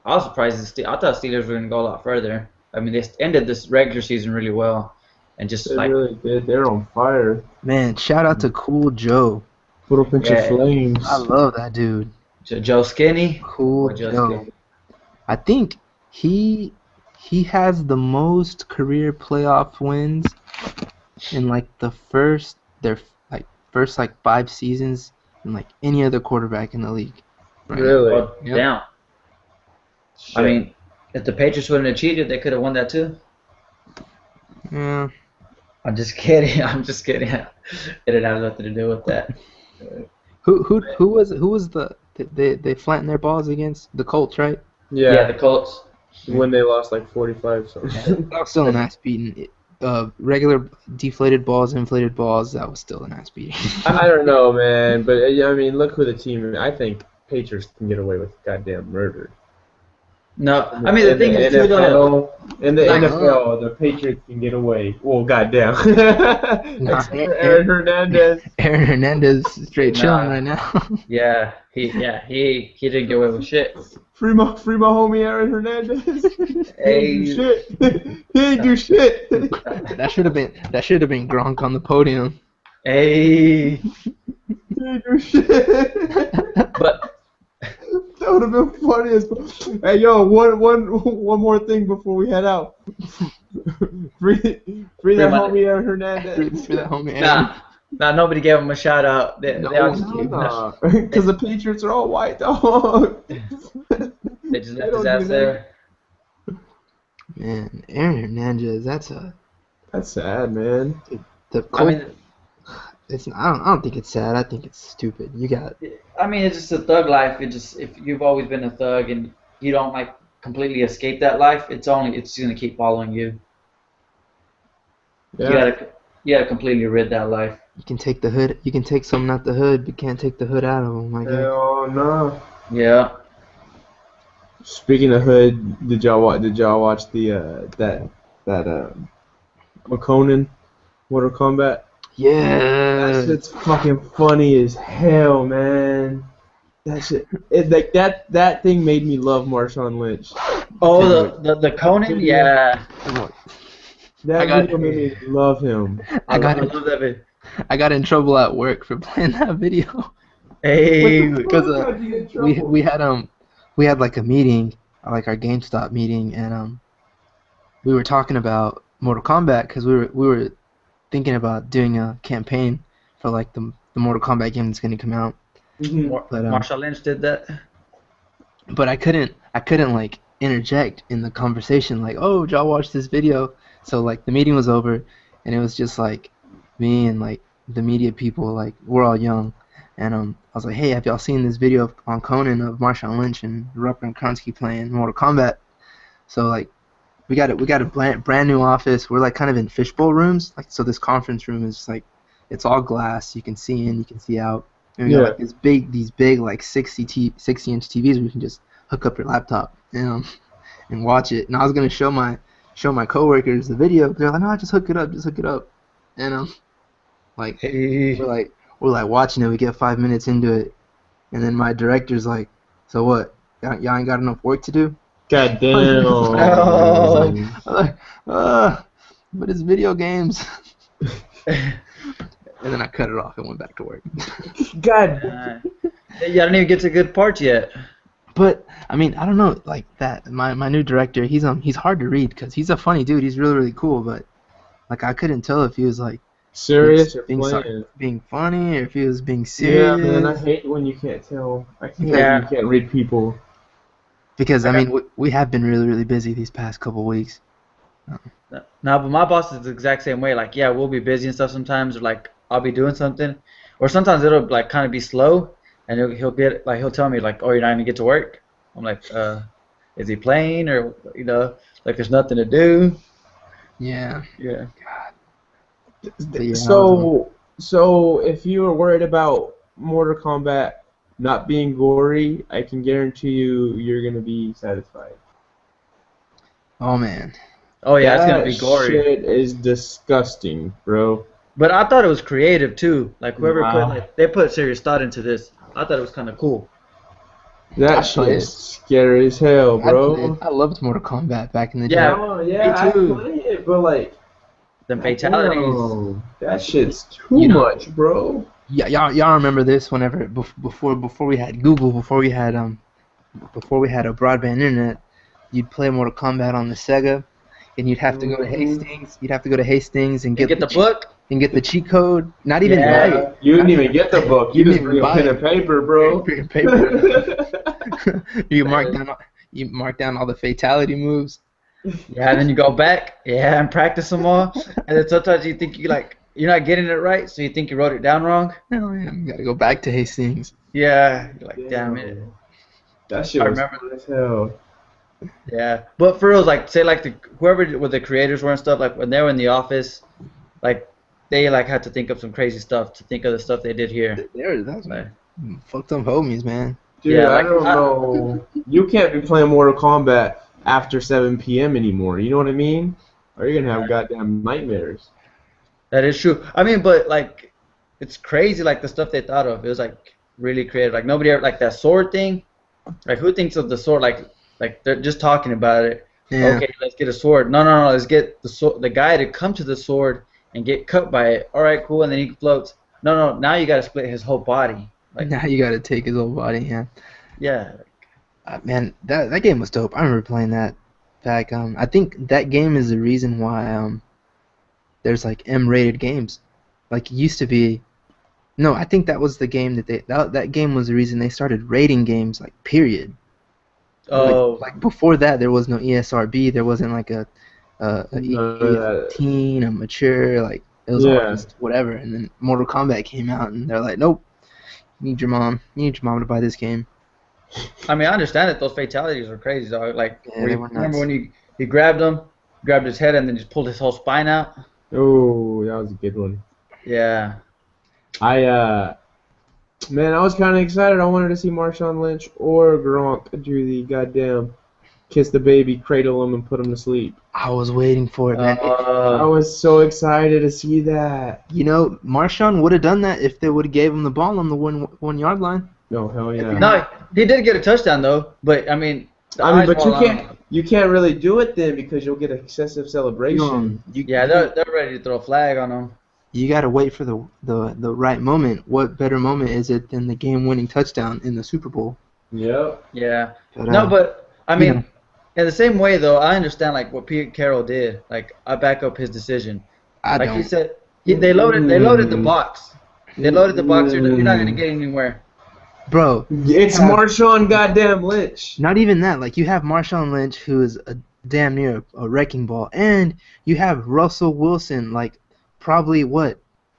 I was surprised. I thought Steelers were going to go a lot further. I mean, they ended this regular season really well, and just They like really did. They're on fire. Man, shout out to Cool Joe. Put up into Yeah. flames. I love that dude. Joe Skinny. Cool Or Joe Joe. Skinny. I think he has the most career playoff wins in like first 5 seasons than like any other quarterback in the league. Right? Really? Well, Yep. Down. I Shit. mean, if the Patriots wouldn't have cheated, they could have won that too. Yeah. I'm just kidding. I'm just kidding. It didn't have nothing to do with that. Who was they flattened their balls against the Colts, right? Yeah, Yeah, the Colts. when they lost like 45 Yeah, something. that was still an ass beating. Regular deflated balls, inflated balls, that was still an ass beating. I don't know, man, but yeah, I mean, look who the team. I think Patriots can get away with goddamn murder. No, I mean the In thing the is too though. NFL, in the Like, NFL, the Patriots can get away. Well, goddamn. Nah, Except for Aaron Hernandez. Aaron Hernandez straight chilling Nah. right now. Yeah, he didn't get away with shit. Free my homie Aaron Hernandez. Hey. He ain't do shit. He ain't do shit. That should have been Gronk on the podium. Hey, He ain't do shit. but That would have been funny as fuck. Hey, yo, one more thing before we head out. free that my- homie Aaron Hernandez. For that homie Aaron. nah, nobody gave him a shout out. They all just gave him Because the Patriots are all white, dog. they just left don't his ass do that. there. Man, Aaron Hernandez, that's sad, man. the I Colt. mean, I don't think it's sad. I think it's stupid. You got it's just a thug life. It just if you've always been a thug and you don't like completely escape that life, it's gonna keep following you. Yeah. You gotta completely rid that life. you can take the hood. You can take something out the hood, but you can't take the hood out of them. Like Hell no. Yeah. Speaking of hood, did y'all watch the that McConan Mortal Kombat? yeah. That shit's fucking funny as hell, man. That shit, that thing made me love Marshawn Lynch. Oh, the Conan, yeah. That I got- video made me love him. I got I in, love that video. I got in trouble at work for playing that video. Hey, Because we had like a meeting, like our GameStop meeting, and we were talking about Mortal Kombat because we were thinking about doing a campaign for like the Mortal Kombat game that's gonna come out. But Marshall Lynch did that. but I couldn't like interject in the conversation like, oh, did y'all watch this video? So like the meeting was over, and it was just like me and like the media people, like we're all young, and I was like, hey, have y'all seen this video on Conan of Marshawn Lynch and Robert Kronsky playing Mortal Kombat? So like we got a brand new office. We're like kind of in fishbowl rooms, like so this conference room is like it's all glass. You can see in, you can see out. And we got like these big like 60-inch TVs where you can just hook up your laptop and watch it. And I was gonna show my coworkers the video. They're like, no, just hook it up. And like Hey. we're like watching it. We get 5 minutes into it, and then my director's like, so what? Y'all ain't got enough work to do? God damn. Oh. I'm like, but it's video games. And then I cut it off and went back to work. God. You didn't even get to good parts yet. But I mean, I don't know, like that. My new director, he's hard to read because he's a funny dude. He's really cool, but like I couldn't tell if he was like Serious or being playing? being funny or if he was being Yeah, serious. man, I hate when you can't tell. I hate Yeah. when you can't read people. Because I mean, we have been really busy these past couple weeks. No, but my boss is the exact same way. Like, yeah, we'll be busy and stuff sometimes, or like I'll be doing something, or sometimes it'll like kind of be slow, and he'll tell me like, oh, you're not gonna get to work. I'm like, is he playing or like there's nothing to do? Yeah. Yeah. Yeah, So if you were worried about Mortal Kombat not being gory, I can guarantee you're gonna be satisfied. Oh man. Oh yeah, it's gonna That be gory. shit is disgusting, bro. But I thought it was creative too. Like whoever Wow. they put serious thought into this. I thought it was kind of cool. That I'd play shit's scary as hell, I bro. loved Mortal Kombat back in the day. Yeah. Oh, yeah, me too. I play it, but like, The fatalities. damn, that shit's too You know- much, bro. Yeah, y'all remember this whenever before we had Google, before we had a broadband internet, you'd play Mortal Kombat on the Sega, and you'd have to go to Hastings. You'd have to go to Hastings and You get the book. and get the cheat code. Not even Yeah. buy it. You didn't even get the book. You You just didn't bring a buy pen it. and paper, bro. Paper. you mark down all the fatality moves. Yeah, and then you go back, yeah, and practice them all. And then sometimes you think you're not getting it right, so you think you wrote it down wrong. Oh, man, gotta go back to Hastings. Yeah, you're like, damn it. That shit I was remember. fun as hell. Yeah, but for real, like say like whoever what the creators were and stuff, like when they were in the office, like they like had to think of some crazy stuff to think of the stuff they did here. That's Like, fucked up homies, man. Dude, Yeah, I like, don't know. You can't be playing Mortal Kombat after 7 p.m. anymore. You know what I mean? Or you're gonna have goddamn nightmares. that is true. I mean, but like, it's crazy like the stuff they thought of. It was like really creative. Like nobody ever like that sword thing. Like who thinks of the sword? Like they're just talking about it. Yeah. Okay, let's get a sword. No. Let's get the guy to come to the sword and get cut by it. All right, cool. And then he floats. No. Now you got to split his whole body. Like, Now you gotta take his whole body. Yeah. yeah. Man, that game was dope. I remember playing that back. I think that game is the reason why there's like M-rated games. Like it used to be. No, I think that was the game that game was the reason they started rating games. Like period. Oh. Like before that, there was no ESRB. There wasn't like a that. teen, a mature. Like it was all just whatever. And then Mortal Kombat came out, and they're like, nope. You need your mom to buy this game. I mean, I understand that those fatalities were crazy. Though. Like, Yeah, they were nuts. remember when he grabbed him, grabbed his head, and then just pulled his whole spine out? Oh, that was a good one. Yeah. Man, I was kind of excited. I wanted to see Marshawn Lynch or Gronk do the goddamn kiss the baby, cradle him, and put him to sleep. I was waiting for it, man. I was so excited to see that. You know, Marshawn would have done that if they would have gave him the ball on the 1 yard line. No, hell yeah. No, he did get a touchdown though. But I mean, but you can't really do it then because you'll get excessive celebration. Yeah, they're ready to throw a flag on him. You gotta wait for the right moment. What better moment is it than the game-winning touchdown in the Super Bowl? Yep. Yeah. But, No, but I mean, yeah. in the same way though, I understand like what Pete Carroll did. Like I back up his decision. I Like don't. he said, they loaded the box. They loaded the box. You're not gonna get anywhere. Bro, It's Marshawn goddamn Lynch. not even that. Like, you have Marshawn Lynch, who is a damn near a wrecking ball, and you have Russell Wilson, like, probably,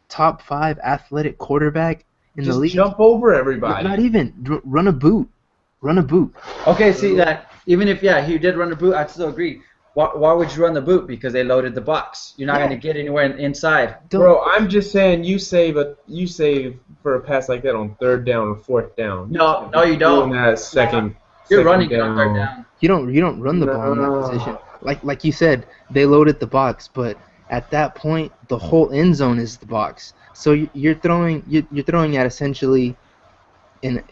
top 5 athletic quarterback in the Just league? jump over everybody. Not even. Run a boot. Run a boot. Okay, see that even if he did run the boot, I'd still agree. Why would you run the boot? Because they loaded the box. You're not Yeah. gonna get anywhere inside. Bro, I'm just saying you save for a pass like that on 3rd down or 4th down. No, you don't. Doing that second. You're second running it on 3rd down. You don't run the ball in No. that position. Like you said, they loaded the box, but at that point, the whole end zone is the box. So you're throwing at essentially in a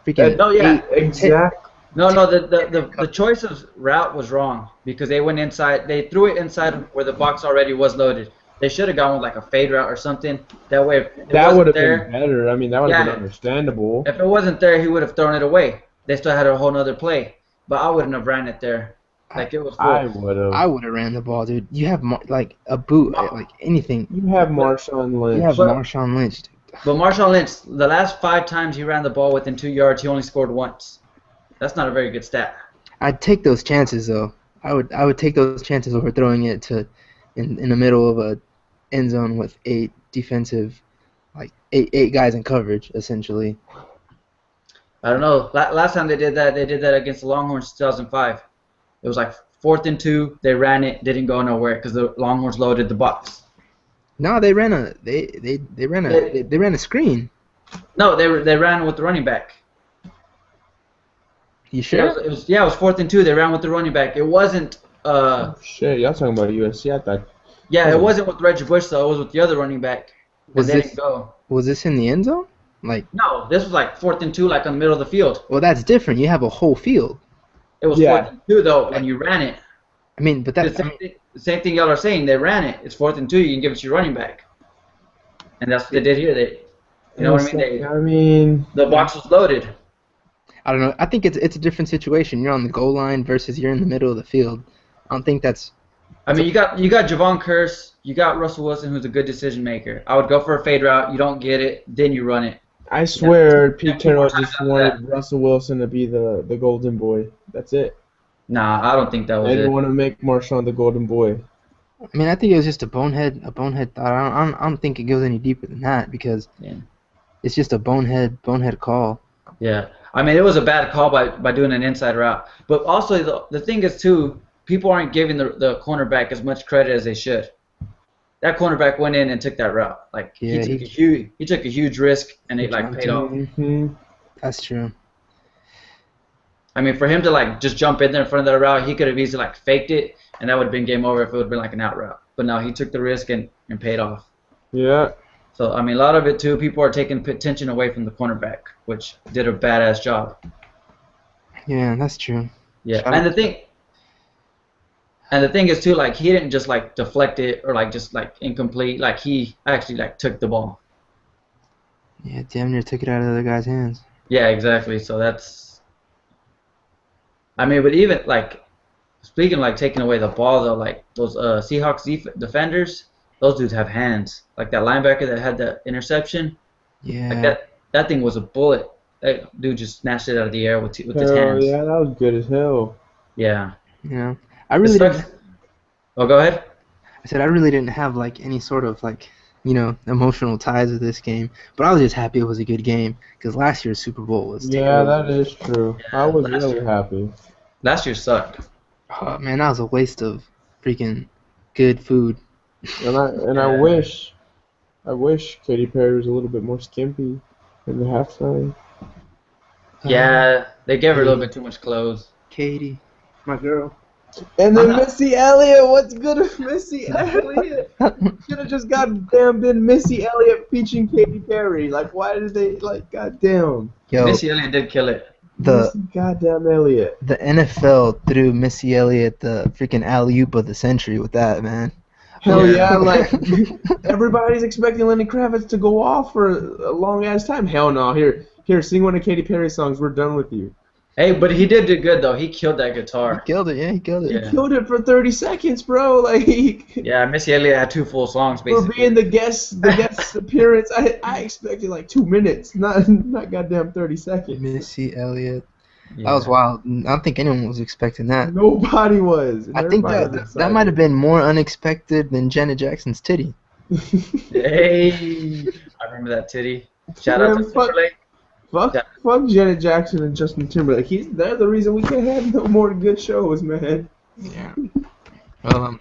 freaking No, yeah, exactly. No, the choice of route was wrong because they went inside. They threw it inside where the box already was loaded. They should have gone with like a fade route or something. That way, if it That wasn't would have there, been better. I mean, that would have Yeah. been understandable. if it wasn't there, he would have thrown it away. They still had a whole nother play, but I wouldn't have ran it there. Like it was. I Full. would have. I would have ran the ball, dude. You have like a boot, like anything. You have Marshawn Lynch. You have But- Marshawn Lynch. Dude. But Marshawn Lynch, the last 5 times he ran the ball within 2 yards, he only scored once. That's not a very good stat. I'd take those chances though. I would take those chances over throwing it to in the middle of a end zone with 8 defensive, like eight guys in coverage essentially. I don't know. Last time they did that against the Longhorns, 2005. It was like 4th and 2. They ran it, didn't go nowhere because the Longhorns loaded the box. No, they ran a screen. No, they ran with the running back. You sure? Yeah, it was 4th and 2. They ran with the running back. It wasn't. Shit, y'all talking about USC? I thought. Yeah, it wasn't with Reggie Bush though. It was with the other running back. Was They this didn't go. was this in the end zone? Like, No, this was like 4th and 2, like in the middle of the field. well, that's different. You have a whole field. It was Yeah. 4th and 2 though, and you ran it. I mean, but The that's the same thing y'all are saying. They ran it. It's 4th and 2. You can give it to your running back. And that's what they did here. You know what I mean? I mean, The box was loaded. I don't know. I think it's a different situation. You're on the goal line versus you're in the middle of the field. I don't think that's. I mean, you got Javon Curse, you got Russell Wilson, who's a good decision maker. I would go for a fade route. You don't get it, then you run it. I swear Pete Yeah, Carroll people just talk about wanted Russell Wilson to be the golden boy. That's it. Nah, I don't think that was They didn't it. want to make Marshawn the golden boy. I mean, I think it was just a bonehead thought. I don't think it goes any deeper than that because Yeah. it's just a bonehead call. Yeah. I mean, it was a bad call by doing an inside route. But also, the thing is, too, people aren't giving the cornerback as much credit as they should. That cornerback went in and took that route. Like, Yeah, he took a huge risk, and it, like, jumped paid off. Mm-hmm. That's true. I mean, for him to, like, just jump in there in front of that route, he could have easily, like, faked it, and that would have been game over if it would have been, like, an out route. But no, he took the risk and paid off. Yeah. So, I mean, a lot of it, too, people are taking attention away from the cornerback, which did a badass job. Yeah, that's true. Yeah, Shout and out. the thing is, too, like, he didn't just, like, deflect it or, like, just, like, incomplete. Like, he actually, like, took the ball. Yeah, damn near took it out of the other guy's hands. Yeah, exactly. So that's... I mean, but even, like, speaking of, like, taking away the ball, though, like, those Seahawks defenders, those dudes have hands. Like, that linebacker that had the interception, Yeah. like, that thing was a bullet. That dude just snatched it out of the air with his Hell hands. yeah, that was good as hell. Yeah. You know, I really It sucks- didn't. Oh, go ahead. I said I really didn't have like any sort of like emotional ties with this game, but I was just happy it was a good game because last year's Super Bowl was Yeah, terrible. that is true. Yeah, I was last really year. happy. Last year sucked. Oh, man, that was a waste of freaking good food. And I wish Katy Perry was a little bit more skimpy in the halftime. Yeah, they gave her a little bit too much clothes. Katie, my girl. And I'm then not- Missy Elliott, what's good with Missy Elliott? Should have just goddamn been Missy Elliott featuring Katy Perry. Like, why did they, like, goddamn? Yo, Missy Elliott did kill it. the Missy goddamn Elliott. the NFL threw Missy Elliott the freaking alley-oop of the century with that, man. Hell Yeah. yeah, like, everybody's expecting Lenny Kravitz to go off for a long ass time. Hell no, here, sing one of Katy Perry's songs, we're done with you. Hey, but he did do good, though. He killed that guitar. He killed it, yeah, he killed it. Yeah. Killed it for 30 seconds, bro. Like, Yeah, Missy Elliott had 2 full songs, for basically. being the guest appearance, I expected like 2 minutes, not goddamn 30 seconds. Missy Elliott. Yeah. That was wild. I don't think anyone was expecting that. Nobody was. And I think everybody was that might have been more unexpected than Janet Jackson's titty. Hey, I remember that titty. Shout out to Man, fuck. Timberlake. Fuck Janet Jackson and Justin Timberlake. They're the reason we can't have no more good shows, man. Yeah. Well, I'm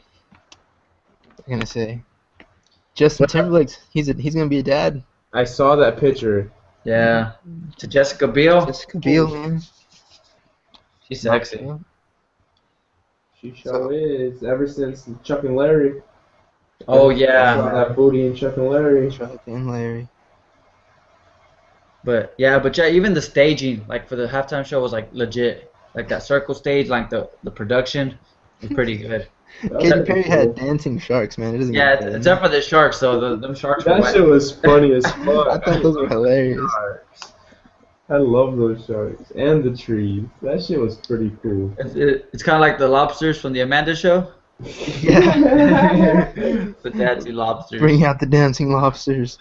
gonna say, Justin Timberlake's he's gonna be a dad. I saw that picture. Yeah. To Jessica Biel. Jessica Biel, man. She's sexy. She sure is. Ever since Chuck and Larry. Oh, I saw yeah. that booty in Chuck and Larry. Chuck and Larry. But yeah, even the staging, like for the halftime show, was like legit. Like that circle stage, like the production was pretty good. Katy Perry had dancing sharks, man. It doesn't Yeah, get better. except for the sharks, though. Them sharks were That wet. shit was funny as fuck. I thought those were hilarious. Sharks. I love those sharks and the trees. That shit was pretty cool. It's kind of like the lobsters from the Amanda Show. Yeah. But that's the lobsters. Bring out the dancing lobsters.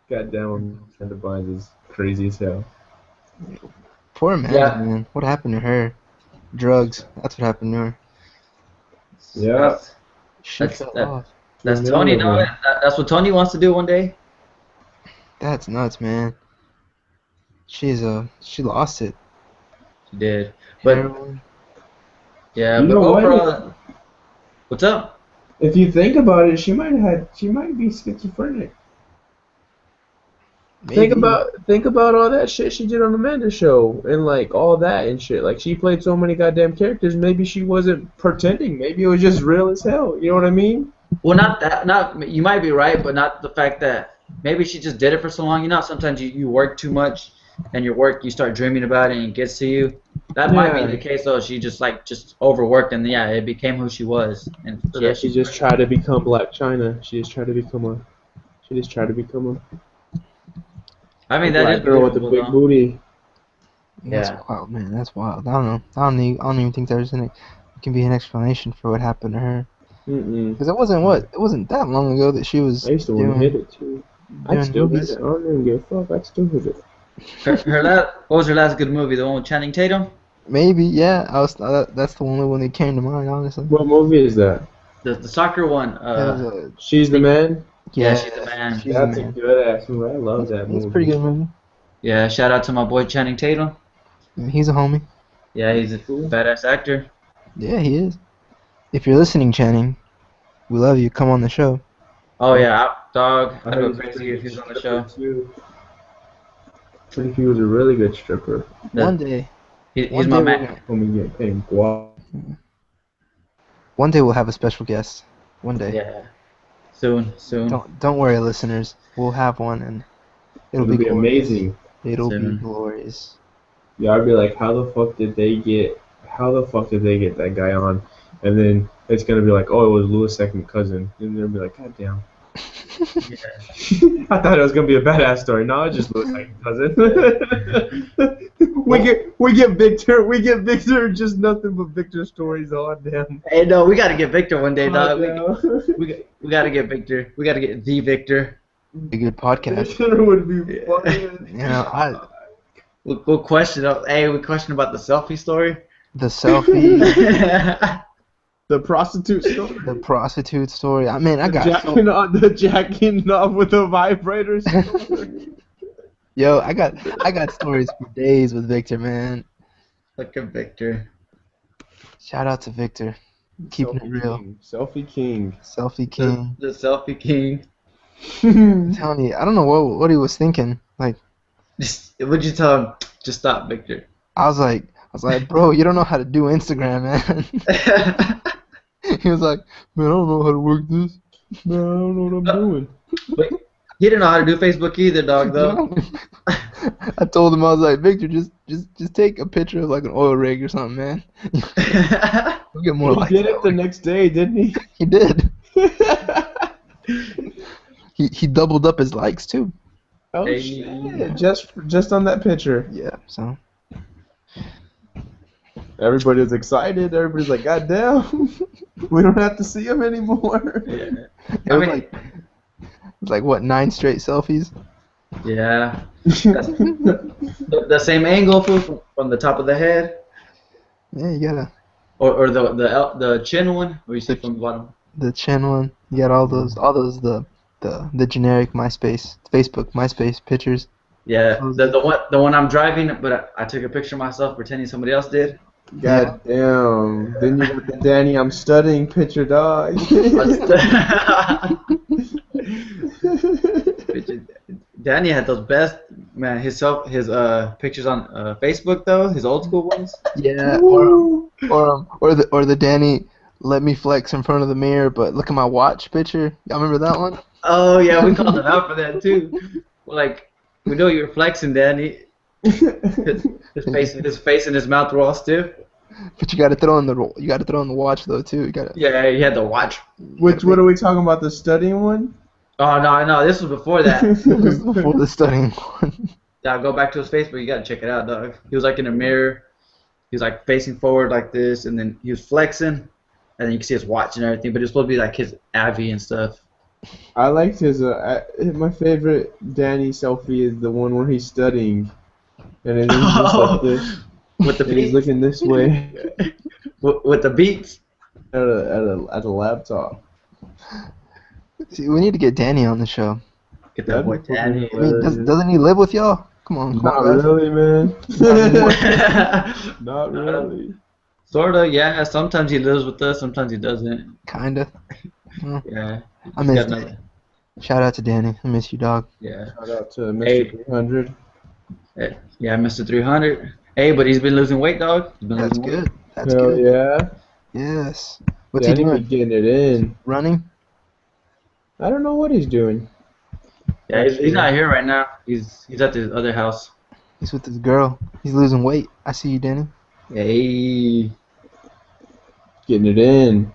Goddamn, Amanda Bynes is crazy as hell. Poor Amanda, Yeah. man. What happened to her? Drugs. That's what happened to her. Yeah. That's, She That's- fell that- off. that's Yeah, Tony, no, no? no. That's what Tony wants to do one day. That's nuts, man. She lost it. She did. But Heroin. yeah, You but know what? overall, what's up? If you think about it, she might be schizophrenic. Maybe. Think about all that shit she did on the Amanda Show and like all that and shit. Like she played so many goddamn characters. Maybe she wasn't pretending. Maybe it was just real as hell. You know what I mean? Well, not that. Not you might be right, but not the fact that maybe she just did it for so long. You know, sometimes you work too much, and your work you start dreaming about it and it gets to you. That might Yeah. be the case though. She just overworked and yeah, it became who she was. And Yeah, she just tried to become Black China. She just tried to become a. I mean that black is girl with a believable, big though. booty. That's Yeah. wild, man. That's wild. I don't know. I don't even think can be an explanation for what happened to her. Because it wasn't that long ago that she was I used to want to hit it too. I'd doing still hit movies. it. I don't even give a fuck. I'd still hit it. What was her last good movie? The one with Channing Tatum? Maybe, yeah. That's the only one that came to mind, honestly. What movie is that? The soccer one. That was a, She's the Man. Yeah, yeah, she's the man. she's That's a a man. good ass movie. I love that It's movie. a pretty good movie. Yeah, shout out to my boy Channing Tatum. He's a homie. Yeah, he's a badass actor. Yeah, he is. If you're listening, Channing, we love you. Come on the show. Oh yeah, dog. I I'd heard go he's a crazy pretty if he was good on the show. stripper, too. I think he was a really good stripper. One day, He's one my day man. When we get paid guap. one day we'll have a special guest. One day. Yeah. Soon. Don't worry, listeners. We'll have one, and it'll be glorious. amazing. It'll be Soon. glorious. Yeah, I'd be like, how the fuck did they get that guy on? And then it's gonna be like, oh, it was Louis' second cousin. And they'll be like, god damn. Yeah. I thought it was gonna be a badass story. No, it's just Louis' second cousin. we get Victor, just nothing but Victor stories on damn. Hey, no, we gotta get Victor one day, dog. Oh, We gotta get Victor. We gotta get the Victor. A good podcast. Victor would be funny. You know, We'll question. Hey, we question about the selfie story. the selfie, The prostitute story. the prostitute story. I mean, I got The jacking off with the vibrators. yo, I got stories for days with Victor, man. Look at Victor. Shout out to Victor, keeping it real. Selfie king. Selfie king. The selfie king. I'm telling you, I don't know what he was thinking. Like, Would you tell him? Just stop, Victor. I was like, bro, you don't know how to do Instagram, man. He was like, man, I don't know how to work this. Man, I don't know what I'm doing. He didn't know how to do Facebook either, dog. Though. I told him, I was like, Victor, just take a picture of like an oil rig or something, man. You'll get more He likes. did that it the way. next day, didn't he? He did. He doubled up his likes too. Oh Hey. shit! Just on that picture. Yeah. So Everybody was excited. Everybody's like, God damn, we don't have to see him anymore. Yeah. it I was mean- like, what, 9 straight selfies? Yeah. The same angle from the top of the head, Yeah, you gotta or the chin one, where you see from the bottom. the chin one. You got all those the generic MySpace pictures. Yeah. The one I'm driving, but I took a picture of myself pretending somebody else did. God damn. Then you got the Danny I'm studying picture, dog. Danny had those best, man. His pictures on Facebook though, his old school ones. Yeah, Woo. or the Danny let me flex in front of the mirror, but look at my watch picture. Y'all remember that one? Oh yeah, we called him out for that too. We're like, we know you were flexing, Danny. His face and his mouth were all stiff. But you gotta throw in the watch though too. You gotta. Yeah, he had the watch. What are we talking about? The studying one? Oh no, this was before that. This is before the studying one. Yeah, go back to his Facebook. You gotta check it out, dog. He was like in a mirror. He was like facing forward like this, and then he was flexing, and then you can see his watch and everything. But it was supposed to be like his Avi and stuff. I liked his. My favorite Danny selfie is the one where he's studying, and then he's just like this, With the and he's beats. looking this way With the beats. at a laptop. See, we need to get Danny on the show. Get that boy Danny. I mean, doesn't he live with y'all? Come on, Not guys. really, man. Not really. Sorta, yeah. Sometimes he lives with us, sometimes he doesn't. Kinda. Yeah. I miss Got Danny. another- Shout out to Danny. I miss you, dog. Yeah. Shout out to Mr. Hey. 300. Yeah, Mr. 300. Hey, but he's been losing weight, dog. He's been That's losing weight. good. That's Hell good. yeah. Yes. What's he Danny doing? be getting it in. Running? I don't know what he's doing. Yeah, he's not here right now. He's at the other house. He's with his girl. He's losing weight. I see you, Danny. Hey. Getting it in.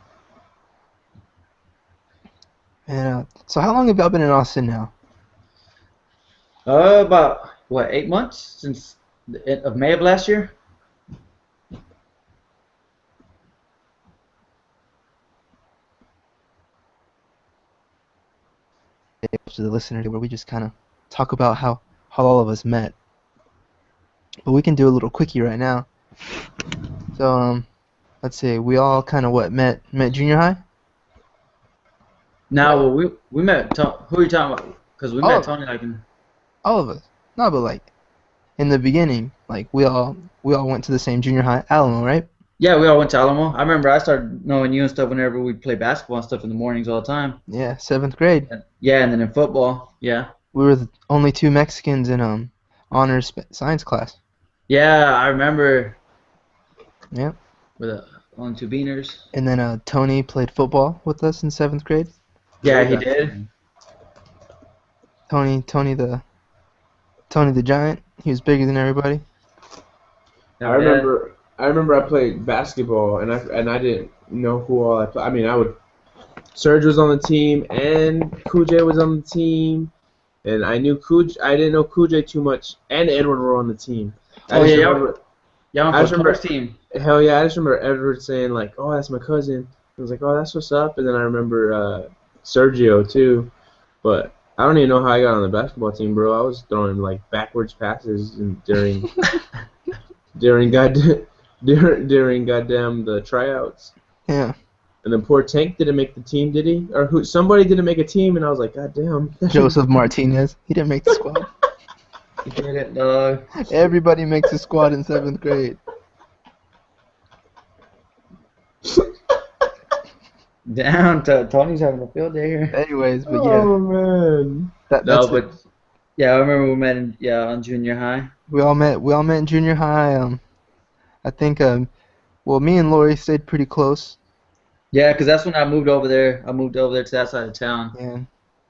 And so how long have y'all been in Austin now? About what, 8 months since the end of May of last year. To the listener, where we just kind of talk about how all of us met. But we can do a little quickie right now. So let's see. We all kind of met junior high. Now, well, we met. Who are you talking about? Because we met Oh. Tony like in. All of us. No, but like in the beginning, like we all went to the same junior high, Alamo, right? Yeah, we all went to Alamo. I remember I started knowing you and stuff whenever we play basketball and stuff in the mornings all the time. Yeah, 7th grade. Yeah, and then in football, yeah. We were the only 2 Mexicans in honors science class. Yeah, I remember. Yep. With only 2 beaners. And then Tony played football with us in 7th grade. Yeah, he did. Tony the Giant. He was bigger than everybody. I remember I played basketball and I didn't know who all I played. I mean, Serge was on the team and Kujay was on the team, and I didn't know Kujay too much, and Edward were on the team. Oh yeah, yeah. I just remember first team. Hell yeah, I just remember Edward saying like, "Oh, that's my cousin." I was like, "Oh, that's what's up." And then I remember Sergio too, but I don't even know how I got on the basketball team, bro. I was throwing like backwards passes during during goddamn the tryouts. Yeah. And then poor Tank didn't make the team, did he? Or somebody didn't make a team, and I was like, God damn. Joseph Martinez. He didn't make the squad. He did it, dog. Everybody makes a squad in 7th grade. Down to Tony's having a field day here. Anyways, but yeah. Oh man. That's it. But yeah, I remember we met on junior high. We all met in junior high. I think well, me and Lori stayed pretty close. Yeah, because that's when I moved over there. I moved over there to that side of town. Yeah.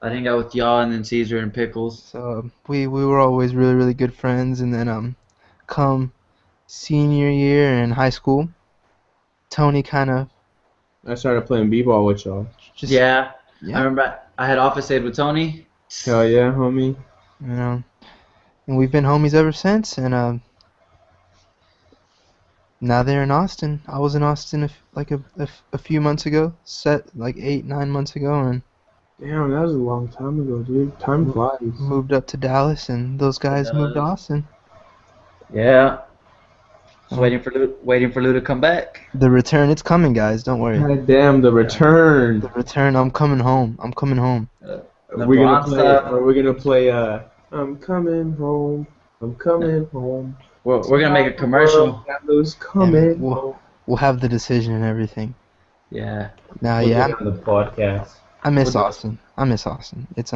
I hang out with y'all and then Caesar and Pickles. So we were always really, really good friends, and then come senior year in high school, Tony kind of I started playing b-ball with y'all. just Yeah, I remember I had office aid with Tony. Hell yeah, homie. you know, and we've been homies ever since. And now they're in Austin. I was in Austin a few months ago, like 8-9 months ago, and Damn, that was a long time ago, dude. Time flies. moved up to Dallas, and those guys moved to Austin. Yeah. Just waiting for Lou to come back. The return, it's coming, guys. Don't worry. God damn, the return. The return. I'm coming home. I'm coming home. We're gonna play. I'm coming home. I'm coming home. We're gonna make a commercial. Lou's coming. Yeah, we'll have the decision and everything. Yeah. Now, We'll yeah, get on the podcast. I miss Austin. I miss Austin. It's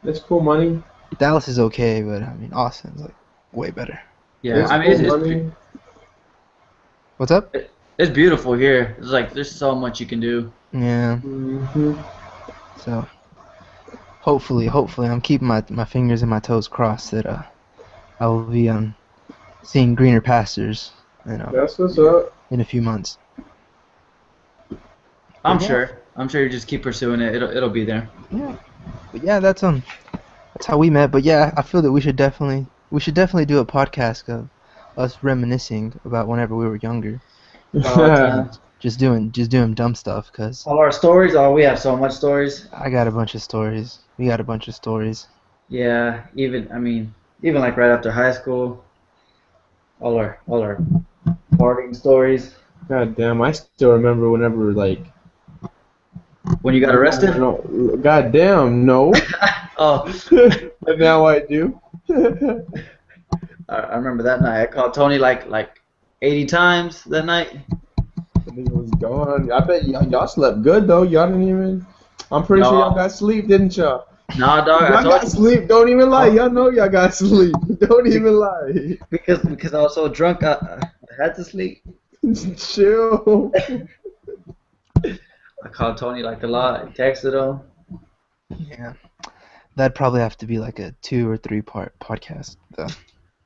That's cool money. Dallas is okay, but I mean Austin's like way better. Yeah. That's I mean, cool money. What's up? it's beautiful here. It's like there's so much you can do. Yeah. Mhm. So hopefully, I'm keeping my fingers and my toes crossed that I will be seeing greener pastures, That's what's up. in a few months. I'm Yeah. sure. I'm sure you just keep pursuing it. It'll be there. Yeah. But yeah, that's how we met. But yeah, I feel that we should definitely do a podcast of us reminiscing about whenever we were younger. Just doing dumb stuff, cause All our stories. Oh, we have so much stories. I got a bunch of stories. We got a bunch of stories. Yeah. Even like right after high school. All our partying stories. God damn, I still remember whenever like. When you got arrested. No, God damn, no. Oh. But now I do. I remember that night. I called Tony like 80 times that night. He was gone. I bet y'all slept good though. Y'all didn't even. I'm pretty sure y'all got sleep, didn't y'all? Nah, dog. Y'all got sleep. Don't even lie. Y'all know y'all got sleep. Don't even lie. Because I was so drunk, I had to sleep. Chill. I called Tony like a lot. I texted him. Yeah. That'd probably have to be like a 2 or 3 part podcast, though.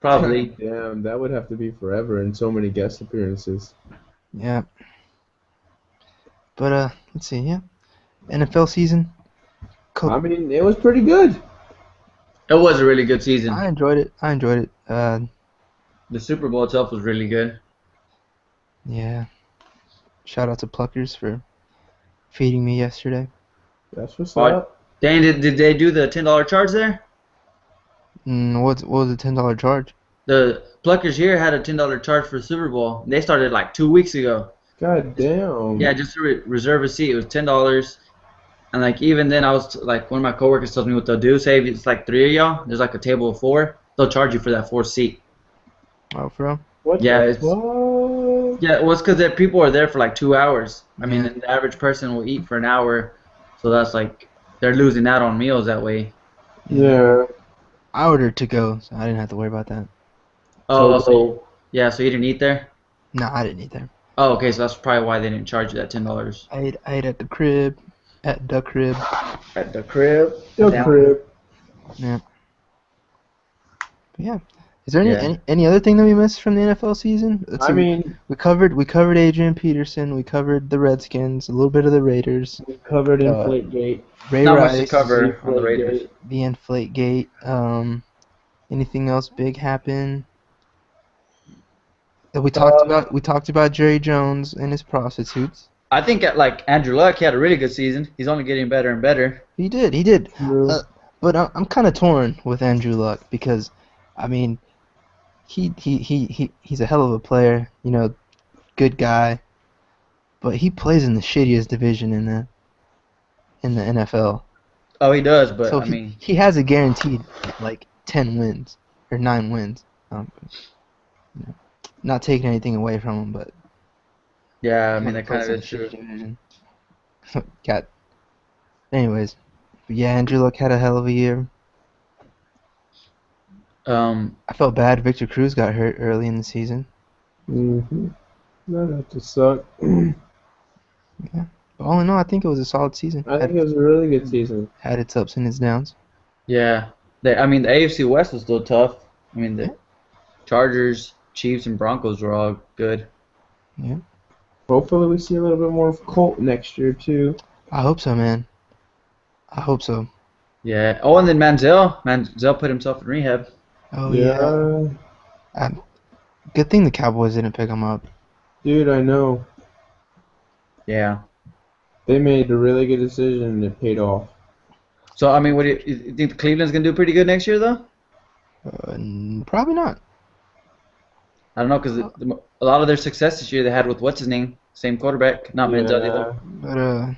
Probably. Damn, that would have to be forever and so many guest appearances. Yeah. But let's see. Yeah. NFL season. I mean, it was pretty good. It was a really good season. I enjoyed it. The Super Bowl itself was really good. Yeah. Shout out to Pluckers for feeding me yesterday. That's what's Oh, up. Dang, did they do the $10 charge there? What was the $10 charge? The Pluckers here had a $10 charge for the Super Bowl. They started like 2 weeks ago. God damn. Yeah, just to reserve a seat, it was $10. And like even then, I was like, one of my coworkers told me what they'll do. Say if it's like 3 of y'all, there's like a table of 4. They'll charge you for that 4th seat. Oh, for real? What Yeah, the it's- fuck? Yeah, well, it's because people are there for like 2 hours. I mean, the average person will eat for an hour, so that's like they're losing out on meals that way. Yeah. I ordered to go, so I didn't have to worry about that. Oh, Totally. so you didn't eat there? No, I didn't eat there. Oh, okay, so that's probably why they didn't charge you that $10. I ate at the crib. At the crib. At the crib. Your Down. crib. But yeah. Is there any, Yeah. any other thing that we missed from the NFL season? Let's I see, mean, we covered Adrian Peterson. We covered the Redskins. A little bit of the Raiders. we covered Uh, Inflategate. Ray Not much to Rice. cover on the Raiders. The Inflategate. Anything else big happen? That we talked about. We talked about Jerry Jones and his prostitutes. I think like Andrew Luck, he had a really good season. He's only getting better and better. He did. He did. Yeah. But I'm kind of torn with Andrew Luck because, I mean, he's a hell of a player. You know, good guy. But he plays in the shittiest division in the NFL. Oh, he does, but So I mean, he has a guaranteed like 10 wins or 9 wins. You know, not taking anything away from him, but yeah, I mean kinda that kind of plays is in a true. shitty division. Anyways, but yeah, Andrew Luck had a hell of a year. I felt bad Victor Cruz got hurt early in the season. Mm-hmm. That had to suck. But all in all, I think it was a solid season. I think it was a really good season. Had its ups and its downs. Yeah, I mean the AFC West was still tough. I mean the Chargers, Chiefs, and Broncos were all good. Hopefully we see a little bit more of Colt next year too. I hope so, man. I hope so. Yeah. Oh, and then Manziel put himself in rehab. Oh yeah. Good thing the Cowboys didn't pick him up. Dude, I know. Yeah. They made a really good decision and it paid off. So I mean, what do you think Cleveland's gonna do pretty good next year though? Probably not. I don't know because a lot of their success this year they had with what's his name, same quarterback, not Manziel either. But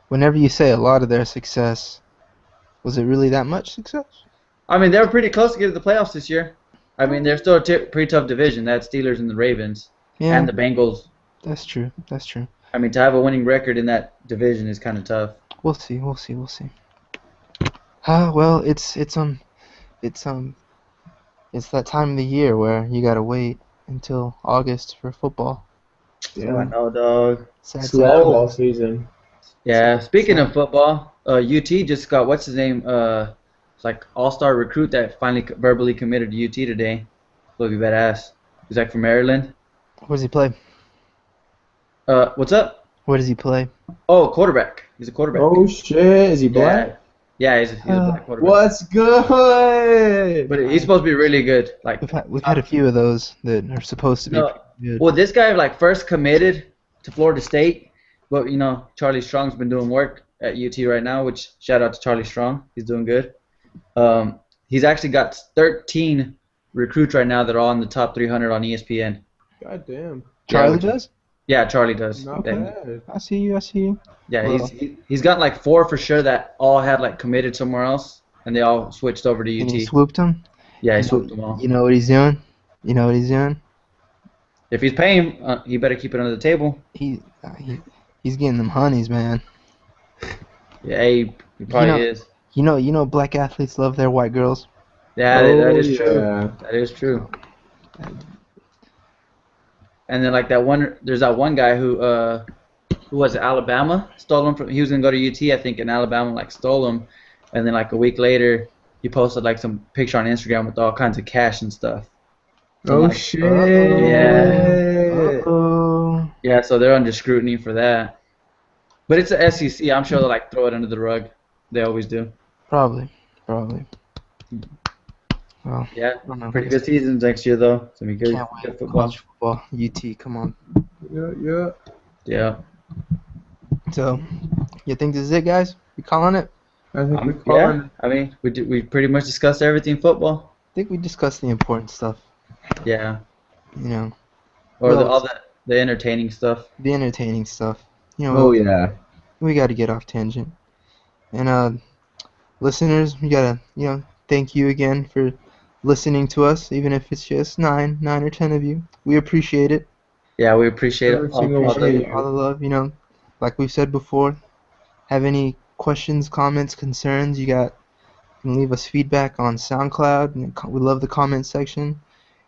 whenever you say a lot of their success, was it really that much success? I mean, they were pretty close to get to the playoffs this year. I mean, they're still a pretty tough division. That's Steelers and the Ravens Yeah, and the Bengals. that's true. That's true. I mean, to have a winning record in that division is kind of tough. We'll see. Well, it's that time of the year where you gotta wait until August for football. I know, dog. Sad, It's sad. football season. Yeah. Speaking of football, UT just got what's his name? It's like all-star recruit that finally verbally committed to UT today. Look, be badass. He's like from Maryland. Where does he play? What's up? Where does he play? Oh, quarterback. He's a quarterback. Oh shit, is he black? Yeah, he's a black quarterback. What's good? But he's supposed to be really good. Like, We've had a few of those that are supposed to be No. good. well, this guy like first committed to Florida State, but you know Charlie Strong's been doing work at UT right now. Which shout out to Charlie Strong, he's doing good. He's actually got 13 recruits right now that are all in the top 300 on ESPN. God damn. Charlie does? Yeah, Charlie does. Not And- bad. I see you. Yeah, Well- he's got like 4 for sure that all had like committed somewhere else, and they all switched over to And he UT. swooped him. Yeah, he swooped them all. You know what he's doing? If he's paying, he better keep it under the table. He's getting them honeys, man. Yeah, he probably know- is. You know black athletes love their white girls. Yeah, that is true. yeah. That is true. And then like there's that one guy who was it, Alabama, stole him from. He was gonna go to UT, I think, and Alabama like stole him, and then like a week later, he posted like some picture on Instagram with all kinds of cash and stuff. Oh Like, shit. Yeah. Oh. Yeah, so they're under scrutiny for that. But it's the SEC. I'm sure they'll like throw it under the rug. They always do. Probably. Well, Yeah, I don't know. pretty good seasons next year though. It's gonna be good. Can't Good wait. football. College football. UT, come on. Yeah. Yeah. So, you think this is it, guys? We calling it? I think we're Yeah. calling. I mean, we pretty much discussed everything football. think we discussed the important stuff. Yeah. You know, Or What all else? the entertaining stuff. the entertaining stuff. You know, Oh yeah. we got to get off tangent. And listeners, we gotta thank you again for listening to us, even if it's just nine or 10 of you. We appreciate it. Yeah, we appreciate Every all, single all one of the. you. All the love. Like we've said before. Have any questions, comments, concerns? You can leave us feedback on SoundCloud. We love the comment section.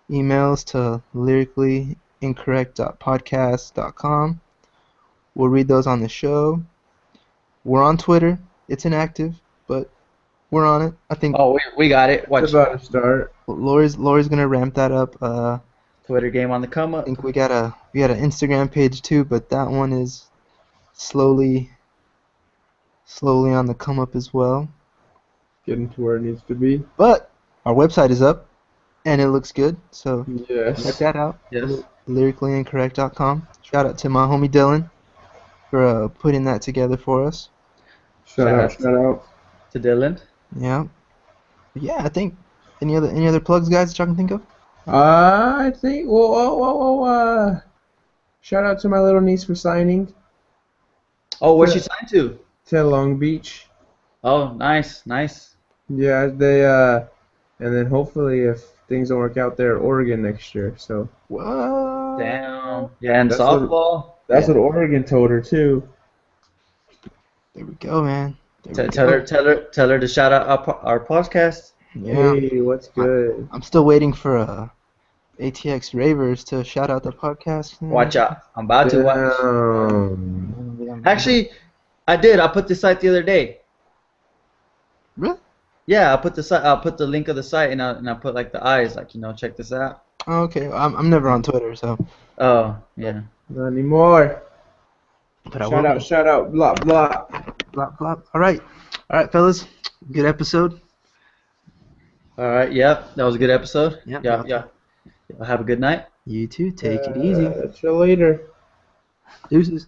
Emails to lyricallyincorrect.podcast.com. We'll read those on the show. We're on Twitter. It's inactive, but we're on it. I think Oh, we got it. It's Watch about to start. Lori's gonna ramp that up. Twitter game on the come I up. think we got an Instagram page too, but that one is slowly on the come up as well. Getting to where it needs to be. But our website is up, and it looks good. So check Yes. that out. Yes. Lyricallyincorrect.com. Shout out to my homie Dylan for putting that together for us. Shout out. To Dylan. Yeah. Yeah, I think any other plugs, guys, that y'all can think of? I think. Shout out to my little niece for signing Oh, where's she signed to? to Long Beach. Oh, nice. Yeah, they and then hopefully if things don't work out, they're at Oregon next year. So What? Damn. Yeah, and That's softball. that's what Oregon told her too. There we go, man. There we Tell go. her to shout out our podcast. Yeah. Hey, what's good? I'm still waiting for ATX Ravers to shout out the podcast. Watch out. I'm about to watch. Damn. Actually, I did. I put the site the other day. Really? Yeah, I put the site. I'll put the link of the site and I put like the eyes, like check this out. Oh, okay. I'm never on Twitter, so. Oh yeah. Not anymore. But I will. Shout out, blah blah. Blah, blah. All right, fellas. Good episode. All right. Yep. That was a good episode. Yep. Yeah. Have a good night. You too. Take it easy. See you later. Deuces.